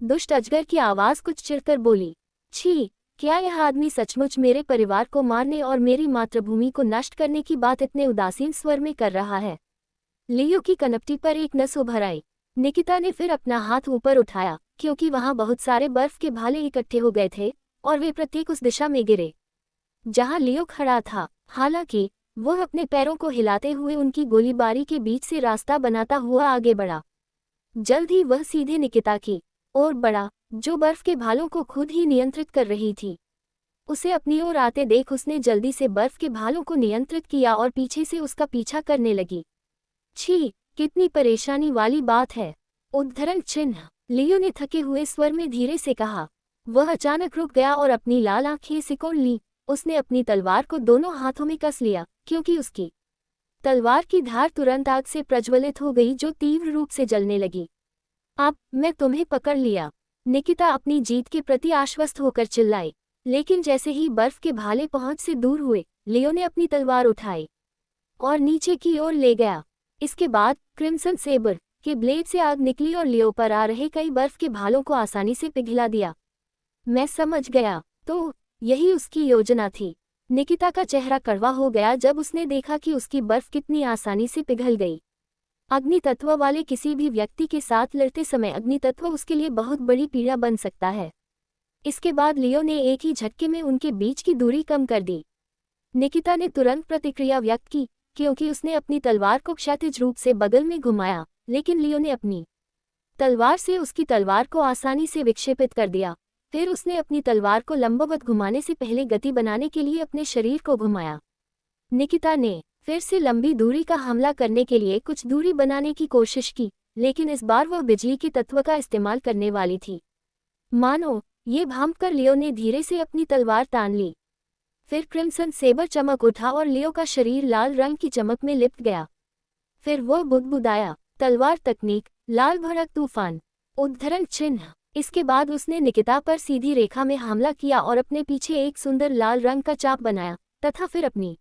दुष्ट अजगर की आवाज कुछ चिढ़कर बोली, छी, क्या यह आदमी सचमुच मेरे परिवार को मारने और मेरी मातृभूमि को नष्ट करने की बात इतने उदासीन स्वर में कर रहा है? लियो की कनपटी पर एक नस उभर आई। निकिता ने फिर अपना हाथ ऊपर उठाया, क्योंकि वहां बहुत सारे बर्फ के भाले इकट्ठे हो गए थे और वे प्रत्येक उस दिशा में गिरे जहां लियो खड़ा था। हालांकि वह अपने पैरों को हिलाते हुए उनकी गोलीबारी के बीच से रास्ता बनाता हुआ आगे बढ़ा। जल्द ही वह सीधे निकिता की ओर बढ़ा, जो बर्फ के भालों को खुद ही नियंत्रित कर रही थी। उसे अपनी ओर आते देख उसने जल्दी से बर्फ के भालों को नियंत्रित किया और पीछे से उसका पीछा करने लगी। छी, कितनी परेशानी वाली बात है। उद्धरण चिन्ह, लियो ने थके हुए स्वर में धीरे से कहा। वह अचानक रुक गया और अपनी लाल आंखें सिकोड़ ली। उसने अपनी तलवार को दोनों हाथों में कस लिया, क्योंकि उसकी तलवार की धार तुरंत आग से प्रज्वलित हो गई जो तीव्र रूप से जलने लगी। अब मैं तुम्हें पकड़ लिया, निकिता अपनी जीत के प्रति आश्वस्त होकर चिल्लाई। लेकिन जैसे ही बर्फ के भाले पहुंच से दूर हुए, लियो ने अपनी तलवार उठाई और नीचे की ओर ले गया। इसके बाद क्रिम्सन सेबर के ब्लेड से आग निकली और लियो पर आ रहे कई बर्फ के भालों को आसानी से पिघला दिया। मैं समझ गया, तो यही उसकी योजना थी। निकिता का चेहरा कड़वा हो गया जब उसने देखा कि उसकी बर्फ कितनी आसानी से पिघल गई। अग्नि तत्व वाले किसी भी व्यक्ति के साथ लड़ते समय अग्नि तत्व उसके लिए बहुत बड़ी पीड़ा बन सकता है। इसके बाद लियो ने एक ही झटके में उनके बीच की दूरी कम कर दी। निकिता ने तुरंत प्रतिक्रिया व्यक्त की, क्योंकि उसने अपनी तलवार को क्षैतिज रूप से बगल में घुमाया, लेकिन लियो ने अपनी तलवार से उसकी तलवार को आसानी से विक्षेपित कर दिया। फिर उसने अपनी तलवार को लंबवत घुमाने से पहले गति बनाने के लिए अपने शरीर को घुमाया। निकिता ने फिर से लंबी दूरी का हमला करने के लिए कुछ दूरी बनाने की कोशिश की, लेकिन इस बार वह बिजली के तत्व का इस्तेमाल करने वाली थी। मानो ये भांपकर लियो ने धीरे से अपनी तलवार तान ली। फिर क्रिम्सन सेबर चमक उठा और लियो का शरीर लाल रंग की चमक में लिपट गया। फिर वह बुदबुदाया, तलवार तकनीक, लाल भड़क तूफान। उद्धरण चिन्ह। इसके बाद उसने निकिता पर सीधी रेखा में हमला किया और अपने पीछे एक सुंदर लाल रंग का चाप बनाया तथा फिर अपनी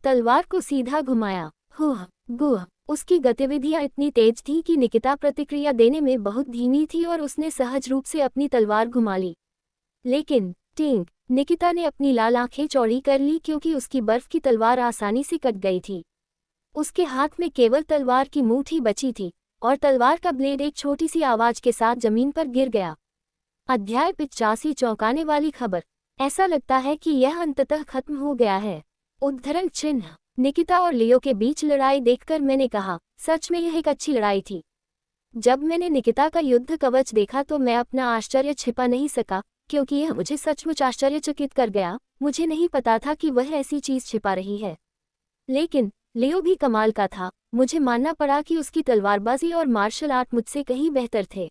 तलवार को सीधा घुमाया। हुह गुह। उसकी गतिविधियां इतनी तेज थी कि निकिता प्रतिक्रिया देने में बहुत धीमी थी और उसने सहज रूप से अपनी तलवार घुमा ली। लेकिन टिंग, निकिता ने अपनी लाल आंखें चौड़ी कर ली, क्योंकि उसकी बर्फ की तलवार आसानी से कट गई थी। उसके हाथ में केवल तलवार की मूठ ही बची थी और तलवार का ब्लेड एक छोटी सी आवाज के साथ जमीन पर गिर गया। अध्याय 85। चौंकाने वाली खबर। ऐसा लगता है कि यह अंततः खत्म हो गया है। उद्धरण चिन्ह। निकिता और लियो के बीच लड़ाई देखकर मैंने कहा, सच में यह एक अच्छी लड़ाई थी। जब मैंने निकिता का युद्ध कवच देखा तो मैं अपना आश्चर्य छिपा नहीं सका, क्योंकि यह मुझे सचमुच आश्चर्यचकित कर गया। मुझे नहीं पता था कि वह ऐसी चीज छिपा रही है। लेकिन लियो भी कमाल का था। मुझे मानना पड़ा कि उसकी तलवारबाजी और मार्शल आर्ट मुझसे कहीं बेहतर थे।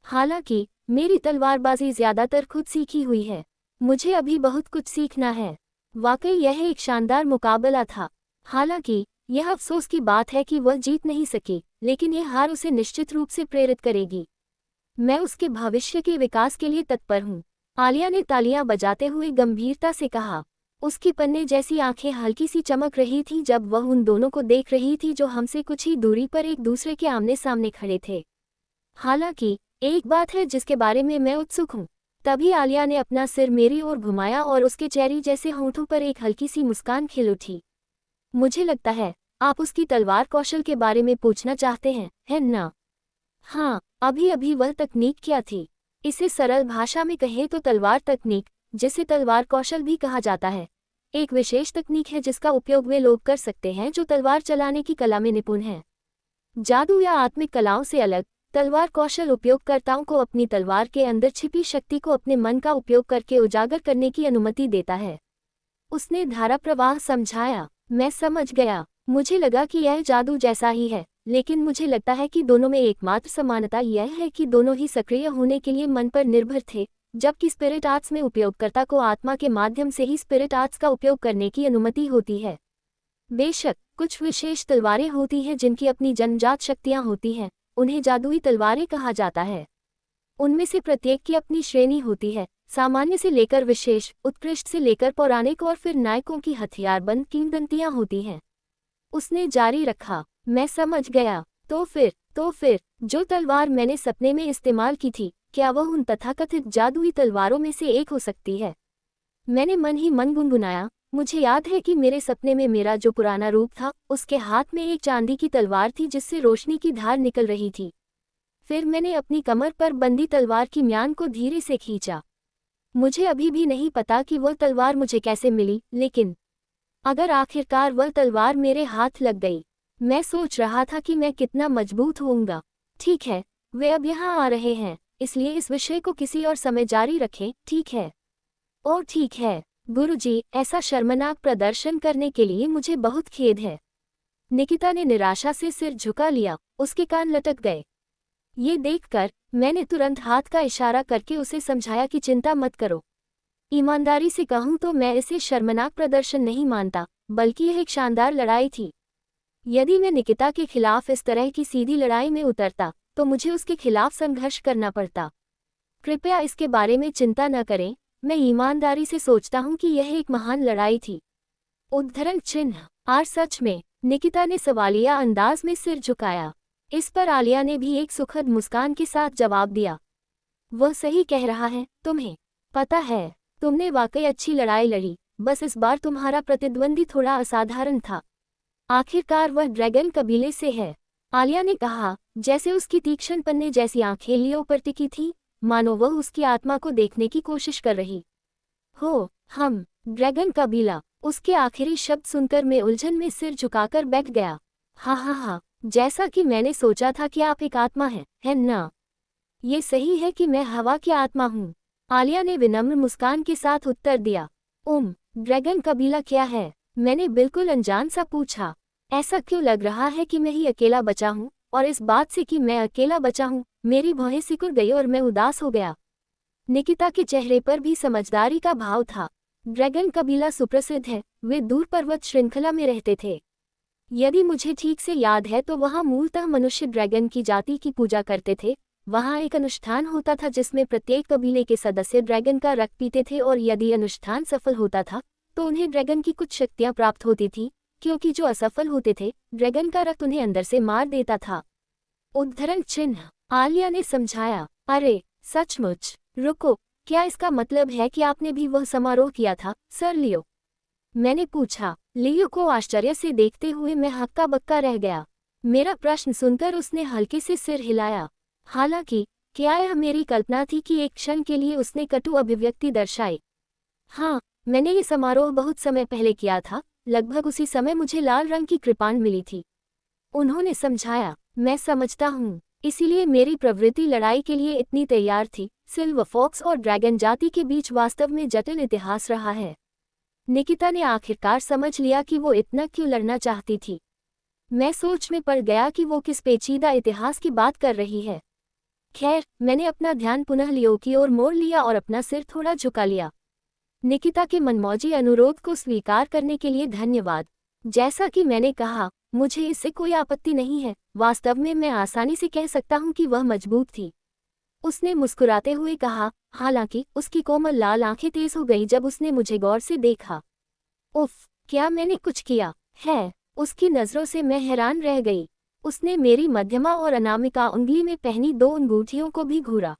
हालांकि मेरी तलवारबाजी ज्यादातर खुद सीखी हुई है। मुझे अभी बहुत कुछ सीखना है। वाकई यह एक शानदार मुकाबला था। हालांकि यह अफसोस की बात है कि वह जीत नहीं सकी, लेकिन यह हार उसे निश्चित रूप से प्रेरित करेगी। मैं उसके भविष्य के विकास के लिए तत्पर हूँ। आलिया ने तालियां बजाते हुए गंभीरता से कहा। उसकी पन्ने जैसी आंखें हल्की सी चमक रही थीं जब वह उन दोनों को देख रही थी जो हमसे कुछ ही दूरी पर एक दूसरे के आमने सामने खड़े थे। हालांकि एक बात है जिसके बारे में मैं उत्सुक हूँ। तभी आलिया ने अपना सिर मेरी ओर घुमाया और उसके चेरी जैसे होंठों पर एक हल्की सी मुस्कान खिल उठी। मुझे लगता है आप उसकी तलवार कौशल के बारे में पूछना चाहते हैं, है ना? हाँ, अभी अभी वह तकनीक क्या थी? इसे सरल भाषा में कहें तो तलवार तकनीक, जिसे तलवार कौशल भी कहा जाता है, एक विशेष तकनीक है जिसका उपयोग वे लोग कर सकते हैं जो तलवार चलाने की कला में निपुण हैं। जादू या आत्मिक कलाओं से अलग, तलवार कौशल उपयोगकर्ताओं को अपनी तलवार के अंदर छिपी शक्ति को अपने मन का उपयोग करके उजागर करने की अनुमति देता है। उसने धारा प्रवाह समझाया। मैं समझ गया। मुझे लगा कि यह जादू जैसा ही है, लेकिन मुझे लगता है कि दोनों में एकमात्र समानता यह है कि दोनों ही सक्रिय होने के लिए मन पर निर्भर थे, जबकि स्पिरिट आर्ट्स में उपयोगकर्ता को आत्मा के माध्यम से ही स्पिरिट आर्ट्स का उपयोग करने की अनुमति होती है। बेशक कुछ विशेष तलवारें होती हैं जिनकी अपनी जन्मजात शक्तियां होती हैं, उन्हें जादुई तलवारें कहा जाता है। उनमें से प्रत्येक की अपनी श्रेणी होती है, सामान्य से लेकर विशेष, उत्कृष्ट से लेकर पौराणिक और फिर नायकों की हथियारबंद किंवदंतियां होती हैं। उसने जारी रखा, मैं समझ गया। तो फिर जो तलवार मैंने सपने में इस्तेमाल की थी, क्या वह उन तथाकथित जादुई तलवारों में से एक हो सकती है? मैंने मन ही मन गुनगुनाया, मुझे याद है कि मेरे सपने में मेरा जो पुराना रूप था, उसके हाथ में एक चांदी की तलवार थी जिससे रोशनी की धार निकल रही थी। फिर मैंने अपनी कमर पर बंदी तलवार की म्यान को धीरे से खींचा। मुझे अभी भी नहीं पता कि वह तलवार मुझे कैसे मिली, लेकिन अगर आखिरकार वह तलवार मेरे हाथ लग गई, मैं सोच रहा था कि मैं कितना मजबूत होऊंगा। ठीक है, वे अब यहाँ आ रहे हैं, इसलिए इस विषय को किसी और समय जारी रखें, ठीक है? और ठीक है, गुरुजी, ऐसा शर्मनाक प्रदर्शन करने के लिए मुझे बहुत खेद है। निकिता ने निराशा से सिर झुका लिया, उसके कान लटक गए। ये देखकर मैंने तुरंत हाथ का इशारा करके उसे समझाया कि चिंता मत करो। ईमानदारी से कहूँ तो मैं इसे शर्मनाक प्रदर्शन नहीं मानता, बल्कि यह एक शानदार लड़ाई थी। यदि मैं निकिता के खिलाफ इस तरह की सीधी लड़ाई में उतरता, तो मुझे उसके खिलाफ संघर्ष करना पड़ता। कृपया इसके बारे में चिंता न करें, मैं ईमानदारी से सोचता हूँ कि यह एक महान लड़ाई थी। उद्धरण चिन्ह आर सच में, निकिता ने सवालिया अंदाज में सिर झुकाया। इस पर आलिया ने भी एक सुखद मुस्कान के साथ जवाब दिया, वह सही कह रहा है। तुम्हें पता है, तुमने वाकई अच्छी लड़ाई लड़ी, बस इस बार तुम्हारा प्रतिद्वंदी थोड़ा असाधारण था। आखिरकार वह ड्रैगन कबीले से है, आलिया ने कहा, जैसे उसकी तीक्ष्ण पन्ने जैसी आंखें लियो पर टिकी थीं, मानो वह उसकी आत्मा को देखने की कोशिश कर रही हो। हम ड्रैगन कबीला, उसके आखिरी शब्द सुनकर मैं उलझन में सिर झुकाकर बैठ गया। हाँ, जैसा कि मैंने सोचा था कि आप एक आत्मा हैं, है ना? ये सही है कि मैं हवा की आत्मा हूँ, आलिया ने विनम्र मुस्कान के साथ उत्तर दिया। ड्रैगन कबीला क्या है? मैंने बिल्कुल अनजान सा पूछा। ऐसा क्यों लग रहा है कि मैं ही अकेला बचा हूँ, और इस बात से कि मैं अकेला बचा हूँ, मेरी भौहें सिकुड़ गई और मैं उदास हो गया। निकिता के चेहरे पर भी समझदारी का भाव था। ड्रैगन कबीला सुप्रसिद्ध है, वे दूर पर्वत श्रृंखला में रहते थे। यदि मुझे ठीक से याद है तो वहाँ मूलतः मनुष्य ड्रैगन की जाति की पूजा करते थे। वहाँ एक अनुष्ठान होता था जिसमें प्रत्येक कबीले के सदस्य ड्रैगन का रक्त पीते थे, और यदि अनुष्ठान सफल होता था तो उन्हें ड्रैगन की कुछ शक्तियाँ प्राप्त होती थीं, क्योंकि जो असफल होते थे, ड्रैगन का रक्त उन्हें अंदर से मार देता था। उद्धरण चिन्ह आलिया ने समझाया। अरे सचमुच? रुको, क्या इसका मतलब है कि आपने भी वह समारोह किया था, सर लियो? मैंने पूछा। लियो को आश्चर्य से देखते हुए मैं हक्का बक्का रह गया। मेरा प्रश्न सुनकर उसने हल्के से सिर हिलाया। हालांकि क्या यह मेरी कल्पना थी कि एक क्षण के लिए उसने कटु अभिव्यक्ति दर्शाई। हाँ, मैंने ये समारोह बहुत समय पहले किया था, लगभग उसी समय मुझे लाल रंग की कृपाण मिली थी, उन्होंने समझाया। मैं समझता हूँ, इसीलिए मेरी प्रवृत्ति लड़ाई के लिए इतनी तैयार थी। सिल्वर फॉक्स और ड्रैगन जाति के बीच वास्तव में जटिल इतिहास रहा है। निकिता ने आखिरकार समझ लिया कि वो इतना क्यों लड़ना चाहती थी। मैं सोच में पड़ गया कि वो किस पेचीदा इतिहास की बात कर रही है। खैर, मैंने अपना ध्यान पुनः लियो की ओर मोड़ लिया और अपना सिर थोड़ा झुका लिया। निकिता के मनमौजी अनुरोध को स्वीकार करने के लिए धन्यवाद। जैसा कि मैंने कहा, मुझे इससे कोई आपत्ति नहीं है। वास्तव में मैं आसानी से कह सकता हूँ कि वह मजबूत थी, उसने मुस्कुराते हुए कहा। हालांकि उसकी कोमल लाल आंखें तेज हो गई जब उसने मुझे गौर से देखा। उफ, क्या मैंने कुछ किया है? उसकी नज़रों से मैं हैरान रह गई। उसने मेरी मध्यमा और अनामिका उंगली में पहनी 2 अंगूठियों को भी घूरा।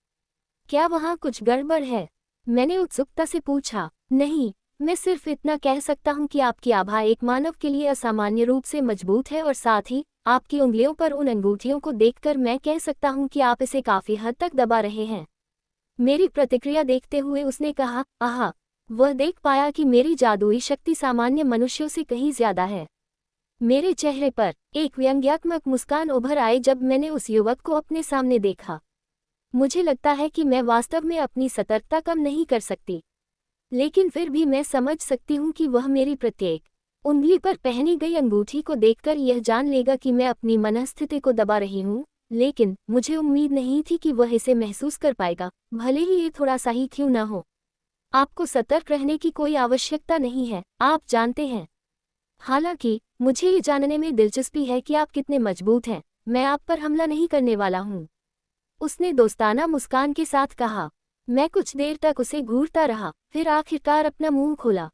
क्या वहाँ कुछ गड़बड़ है? मैंने उत्सुकता से पूछा। नहीं, मैं सिर्फ इतना कह सकता हूँ कि आपकी आभा एक मानव के लिए असामान्य रूप से मजबूत है, और साथ ही आपकी उंगलियों पर उन अंगूठियों को देखकर मैं कह सकता हूँ कि आप इसे काफी हद तक दबा रहे हैं। मेरी प्रतिक्रिया देखते हुए उसने कहा, आहा, वह देख पाया कि मेरी जादुई शक्ति सामान्य मनुष्यों से कहीं ज्यादा है। मेरे चेहरे पर एक व्यंग्यात्मक मुस्कान उभर आई जब मैंने उस युवक को अपने सामने देखा। मुझे लगता है कि मैं वास्तव में अपनी सतर्कता कम नहीं कर सकती, लेकिन फिर भी मैं समझ सकती हूँ कि वह मेरी प्रत्येक उंगली पर पहनी गई अंगूठी को देखकर यह जान लेगा कि मैं अपनी मनस्थिति को दबा रही हूँ। लेकिन मुझे उम्मीद नहीं थी कि वह इसे महसूस कर पाएगा, भले ही ये थोड़ा सा ही क्यों न हो। आपको सतर्क रहने की कोई आवश्यकता नहीं है, आप जानते हैं। हालांकि मुझे ये जानने में दिलचस्पी है कि आप कितने मजबूत हैं। मैं आप पर हमला नहीं करने वाला हूँ, उसने दोस्ताना मुस्कान के साथ कहा। मैं कुछ देर तक उसे घूरता रहा, फिर आखिरकार अपना मुंह खोला।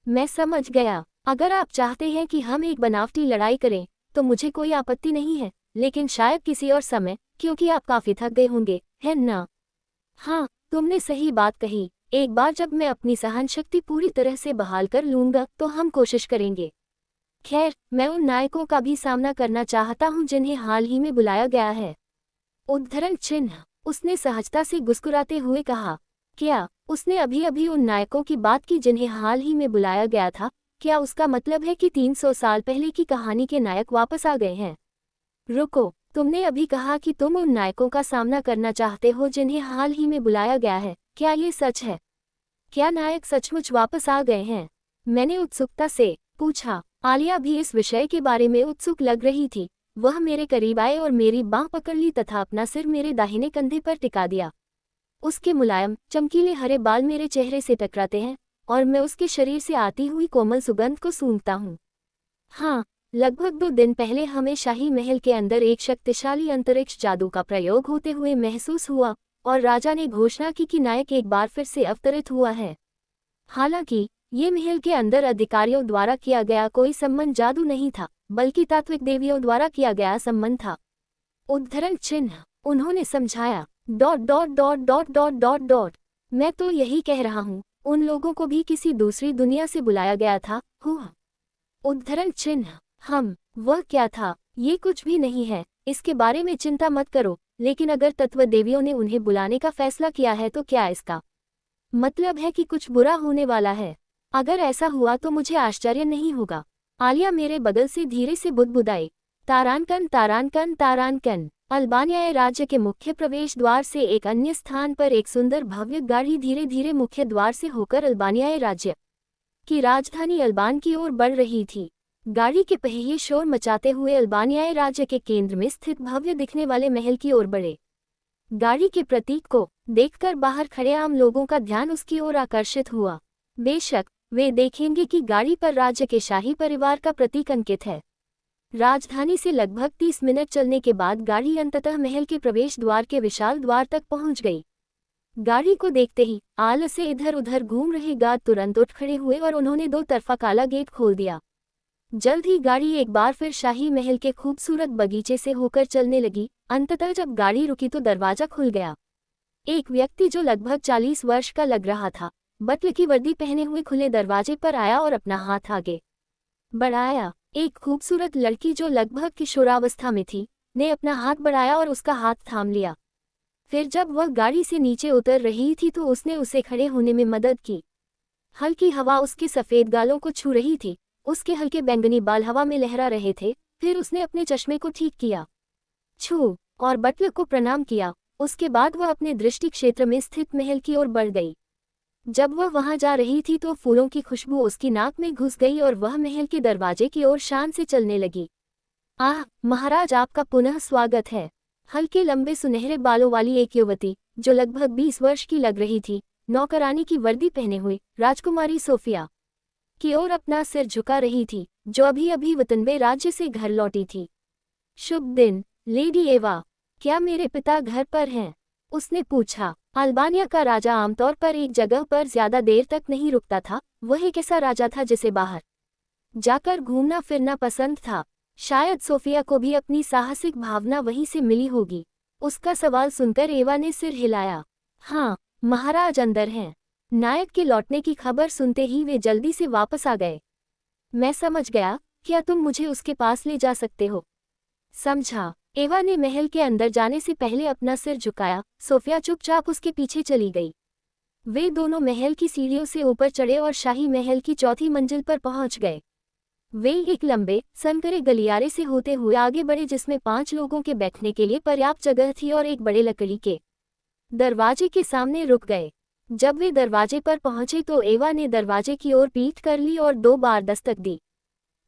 मैं समझ गया, अगर आप चाहते हैं कि हम एक बनावटी लड़ाई करें तो मुझे कोई आपत्ति नहीं है, लेकिन शायद किसी और समय, क्योंकि आप काफी थक गए होंगे, है ना? हाँ, तुमने सही बात कही। एक बार जब मैं अपनी सहनशक्ति पूरी तरह से बहाल कर लूंगा तो हम कोशिश करेंगे। खैर, मैं उन नायकों का भी सामना करना चाहता हूं जिन्हें हाल ही में बुलाया गया है। उद्धरण चिन्ह, उसने सहजता से गुस्कुराते हुए कहा। क्या? उसने अभी अभी उन नायकों की बात की जिन्हें हाल ही में बुलाया गया था? क्या उसका मतलब है कि 300 साल पहले की कहानी के नायक वापस आ गए हैं? रुको, तुमने अभी कहा कि तुम उन नायकों का सामना करना चाहते हो जिन्हें हाल ही में बुलाया गया है। क्या ये सच है? क्या नायक सचमुच वापस आ गए हैं? मैंने उत्सुकता से पूछा। आलिया भी इस विषय के बारे में उत्सुक लग रही थी। वह मेरे करीब आए और मेरी बांह पकड़ ली तथा अपना सिर मेरे दाहिने कंधे पर टिका दिया। उसके मुलायम, चमकीले हरे बाल मेरे चेहरे से टकराते हैं और मैं उसके शरीर से आती हुई कोमल सुगंध को सूंघता हूँ। हाँ, लगभग 2 दिन पहले हमें शाही महल के अंदर एक शक्तिशाली अंतरिक्ष जादू का प्रयोग होते हुए महसूस हुआ और राजा ने घोषणा की कि नायक एक बार फिर से अवतरित हुआ है। हालांकि ये महल के अंदर अधिकारियों द्वारा किया गया कोई सम्मन जादू नहीं था, बल्कि तात्विक देवियों द्वारा किया गया सम्मन था। उद्धरण चिन्ह, उन्होंने समझाया। Dot dot dot dot dot dot dot. मैं तो यही कह रहा हूँ, उन लोगों को भी किसी दूसरी दुनिया से बुलाया गया था। हुआ। उद्धरण चिन्ह, वह क्या था? ये कुछ भी नहीं है, इसके बारे में चिंता मत करो। लेकिन अगर तत्व देवियों ने उन्हें बुलाने का फैसला किया है तो क्या इसका मतलब है कि कुछ बुरा होने वाला है? अगर ऐसा हुआ तो मुझे आश्चर्य नहीं होगा। आलिया मेरे बगल से धीरे से बुदबुदाई। तारानकन तारानकन तारानकन। अल्बानिया राज्य के मुख्य प्रवेश द्वार से एक अन्य स्थान पर एक सुंदर भव्य गाड़ी धीरे धीरे मुख्य द्वार से होकर अल्बानिया राज्य की राजधानी अल्बान की ओर बढ़ रही थी। गाड़ी के पहिए शोर मचाते हुए अल्बानिया राज्य के केंद्र में स्थित भव्य दिखने वाले महल की ओर बढ़े। गाड़ी के प्रतीक को देखकर बाहर खड़े आम लोगों का ध्यान उसकी ओर आकर्षित हुआ। बेशक, वे देखेंगे कि गाड़ी पर राज्य के शाही परिवार का प्रतीक अंकित है। राजधानी से लगभग 30 मिनट चलने के बाद गाड़ी अंततः महल के प्रवेश द्वार के विशाल द्वार तक पहुंच गई। गाड़ी को देखते ही आलस से इधर उधर घूम रहे गार्ड तुरंत उठ खड़े हुए और उन्होंने 2 तरफा काला गेट खोल दिया। जल्द ही गाड़ी एक बार फिर शाही महल के खूबसूरत बगीचे से होकर चलने लगी। अंततः जब गाड़ी रुकी तो दरवाजा खुल गया। एक व्यक्ति जो लगभग 40 वर्ष का लग रहा था, बटल की वर्दी पहने हुए खुले दरवाजे पर आया और अपना हाथ आगे बढ़ाया। एक खूबसूरत लड़की जो लगभग किशोरावस्था में थी, ने अपना हाथ बढ़ाया और उसका हाथ थाम लिया। फिर जब वह गाड़ी से नीचे उतर रही थी तो उसने उसे खड़े होने में मदद की। हल्की हवा उसके सफ़ेद गालों को छू रही थी, उसके हल्के बैंगनी बाल हवा में लहरा रहे थे। फिर उसने अपने चश्मे को ठीक किया, छू और बटलर को प्रणाम किया। उसके बाद वह अपने दृष्टि क्षेत्र में स्थित महल की ओर बढ़ गई। जब वह वहां जा रही थी तो फूलों की खुशबू उसकी नाक में घुस गई और वह महल के दरवाजे की ओर शान से चलने लगी। आह, महाराज, आपका पुनः स्वागत है। हल्के लंबे सुनहरे बालों वाली एक युवती, जो लगभग 20 वर्ष की लग रही थी, नौकरानी की वर्दी पहने हुई राजकुमारी सोफिया की ओर अपना सिर झुका रही थी, जो अभी अभी वतनबे राज्य से घर लौटी थी। शुभ दिन, लेडी एवा। क्या मेरे पिता घर पर हैं? उसने पूछा। अल्बानिया का राजा आमतौर पर एक जगह पर ज्यादा देर तक नहीं रुकता था। वह एक ऐसा राजा था जिसे बाहर जाकर घूमना फिरना पसंद था। शायद सोफिया को भी अपनी साहसिक भावना वहीं से मिली होगी। उसका सवाल सुनकर एवा ने सिर हिलाया। हाँ, महाराज अंदर हैं। नायक के लौटने की खबर सुनते ही वे जल्दी से वापस आ गए। मैं समझ गया। क्या तुम मुझे उसके पास ले जा सकते हो? समझा। एवा ने महल के अंदर जाने से पहले अपना सिर झुकाया। सोफिया चुपचाप उसके पीछे चली गई। वे दोनों महल की सीढ़ियों से ऊपर चढ़े और शाही महल की 4थी मंजिल पर पहुंच गए। वे एक लंबे संकरे गलियारे से होते हुए आगे बढ़े जिसमें 5 लोगों के बैठने के लिए पर्याप्त जगह थी और एक बड़े लकड़ी के दरवाजे के सामने रुक गए। जब वे दरवाजे पर पहुंचे तो एवा ने दरवाजे की ओर पीठ कर ली और 2 बार दस्तक दी।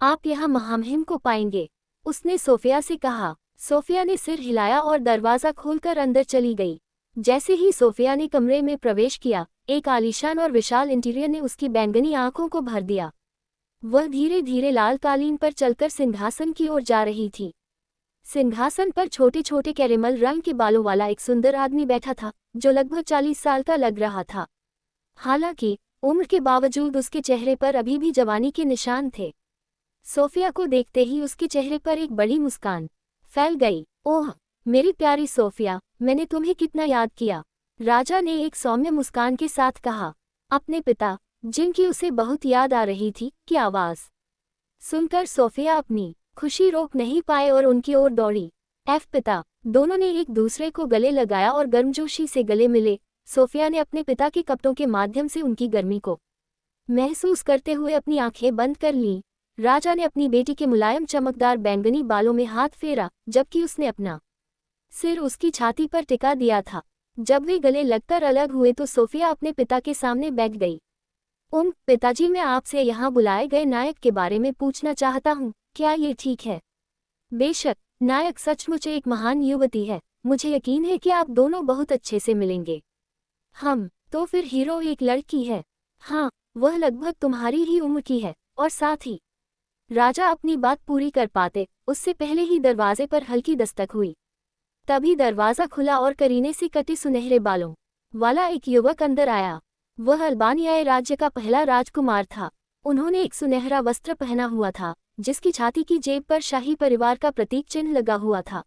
आप यहाँ महामहिम को पाएंगे, उसने सोफिया से कहा। सोफिया ने सिर हिलाया और दरवाज़ा खोलकर अंदर चली गई। जैसे ही सोफिया ने कमरे में प्रवेश किया, एक आलीशान और विशाल इंटीरियर ने उसकी बैंगनी आंखों को भर दिया। वह धीरे धीरे लाल कालीन पर चलकर सिंहासन की ओर जा रही थी। सिंहासन पर छोटे छोटे कैरेमल रंग के बालों वाला एक सुंदर आदमी बैठा था, जो लगभग 40 साल का लग रहा था। हालांकि उम्र के बावजूद उसके चेहरे पर अभी भी जवानी के निशान थे। सोफिया को देखते ही उसके चेहरे पर एक बड़ी मुस्कान फैल गई। ओह मेरी प्यारी सोफिया, मैंने तुम्हें कितना याद किया, राजा ने एक सौम्य मुस्कान के साथ कहा। अपने पिता, जिनकी उसे बहुत याद आ रही थी, की आवाज़ सुनकर सोफिया अपनी खुशी रोक नहीं पाए और उनकी ओर दौड़ी। पिता, दोनों ने एक दूसरे को गले लगाया और गर्मजोशी से गले मिले। सोफिया ने अपने पिता के कपड़ों के माध्यम से उनकी गर्मी को महसूस करते हुए अपनी आंखें बंद कर लीं। राजा ने अपनी बेटी के मुलायम चमकदार बैंगनी बालों में हाथ फेरा, जबकि उसने अपना सिर उसकी छाती पर टिका दिया था। जब वे गले लगकर अलग हुए तो सोफिया अपने पिता के सामने बैठ गई। पिताजी, मैं आपसे यहाँ बुलाए गए नायक के बारे में पूछना चाहता हूँ, क्या ये ठीक है? बेशक, नायक सचमुच एक महान युवती है। मुझे यकीन है कि आप दोनों बहुत अच्छे से मिलेंगे। तो फिर हीरो एक लड़की है। हाँ, वह लगभग तुम्हारी ही उम्र की है, और साथ ही। राजा अपनी बात पूरी कर पाते उससे पहले ही दरवाजे पर हल्की दस्तक हुई। तभी दरवाज़ा खुला और करीने से कटे सुनहरे बालों वाला एक युवक अंदर आया। वह अल्बानियाई राज्य का पहला राजकुमार था। उन्होंने एक सुनहरा वस्त्र पहना हुआ था, जिसकी छाती की जेब पर शाही परिवार का प्रतीक चिन्ह लगा हुआ था।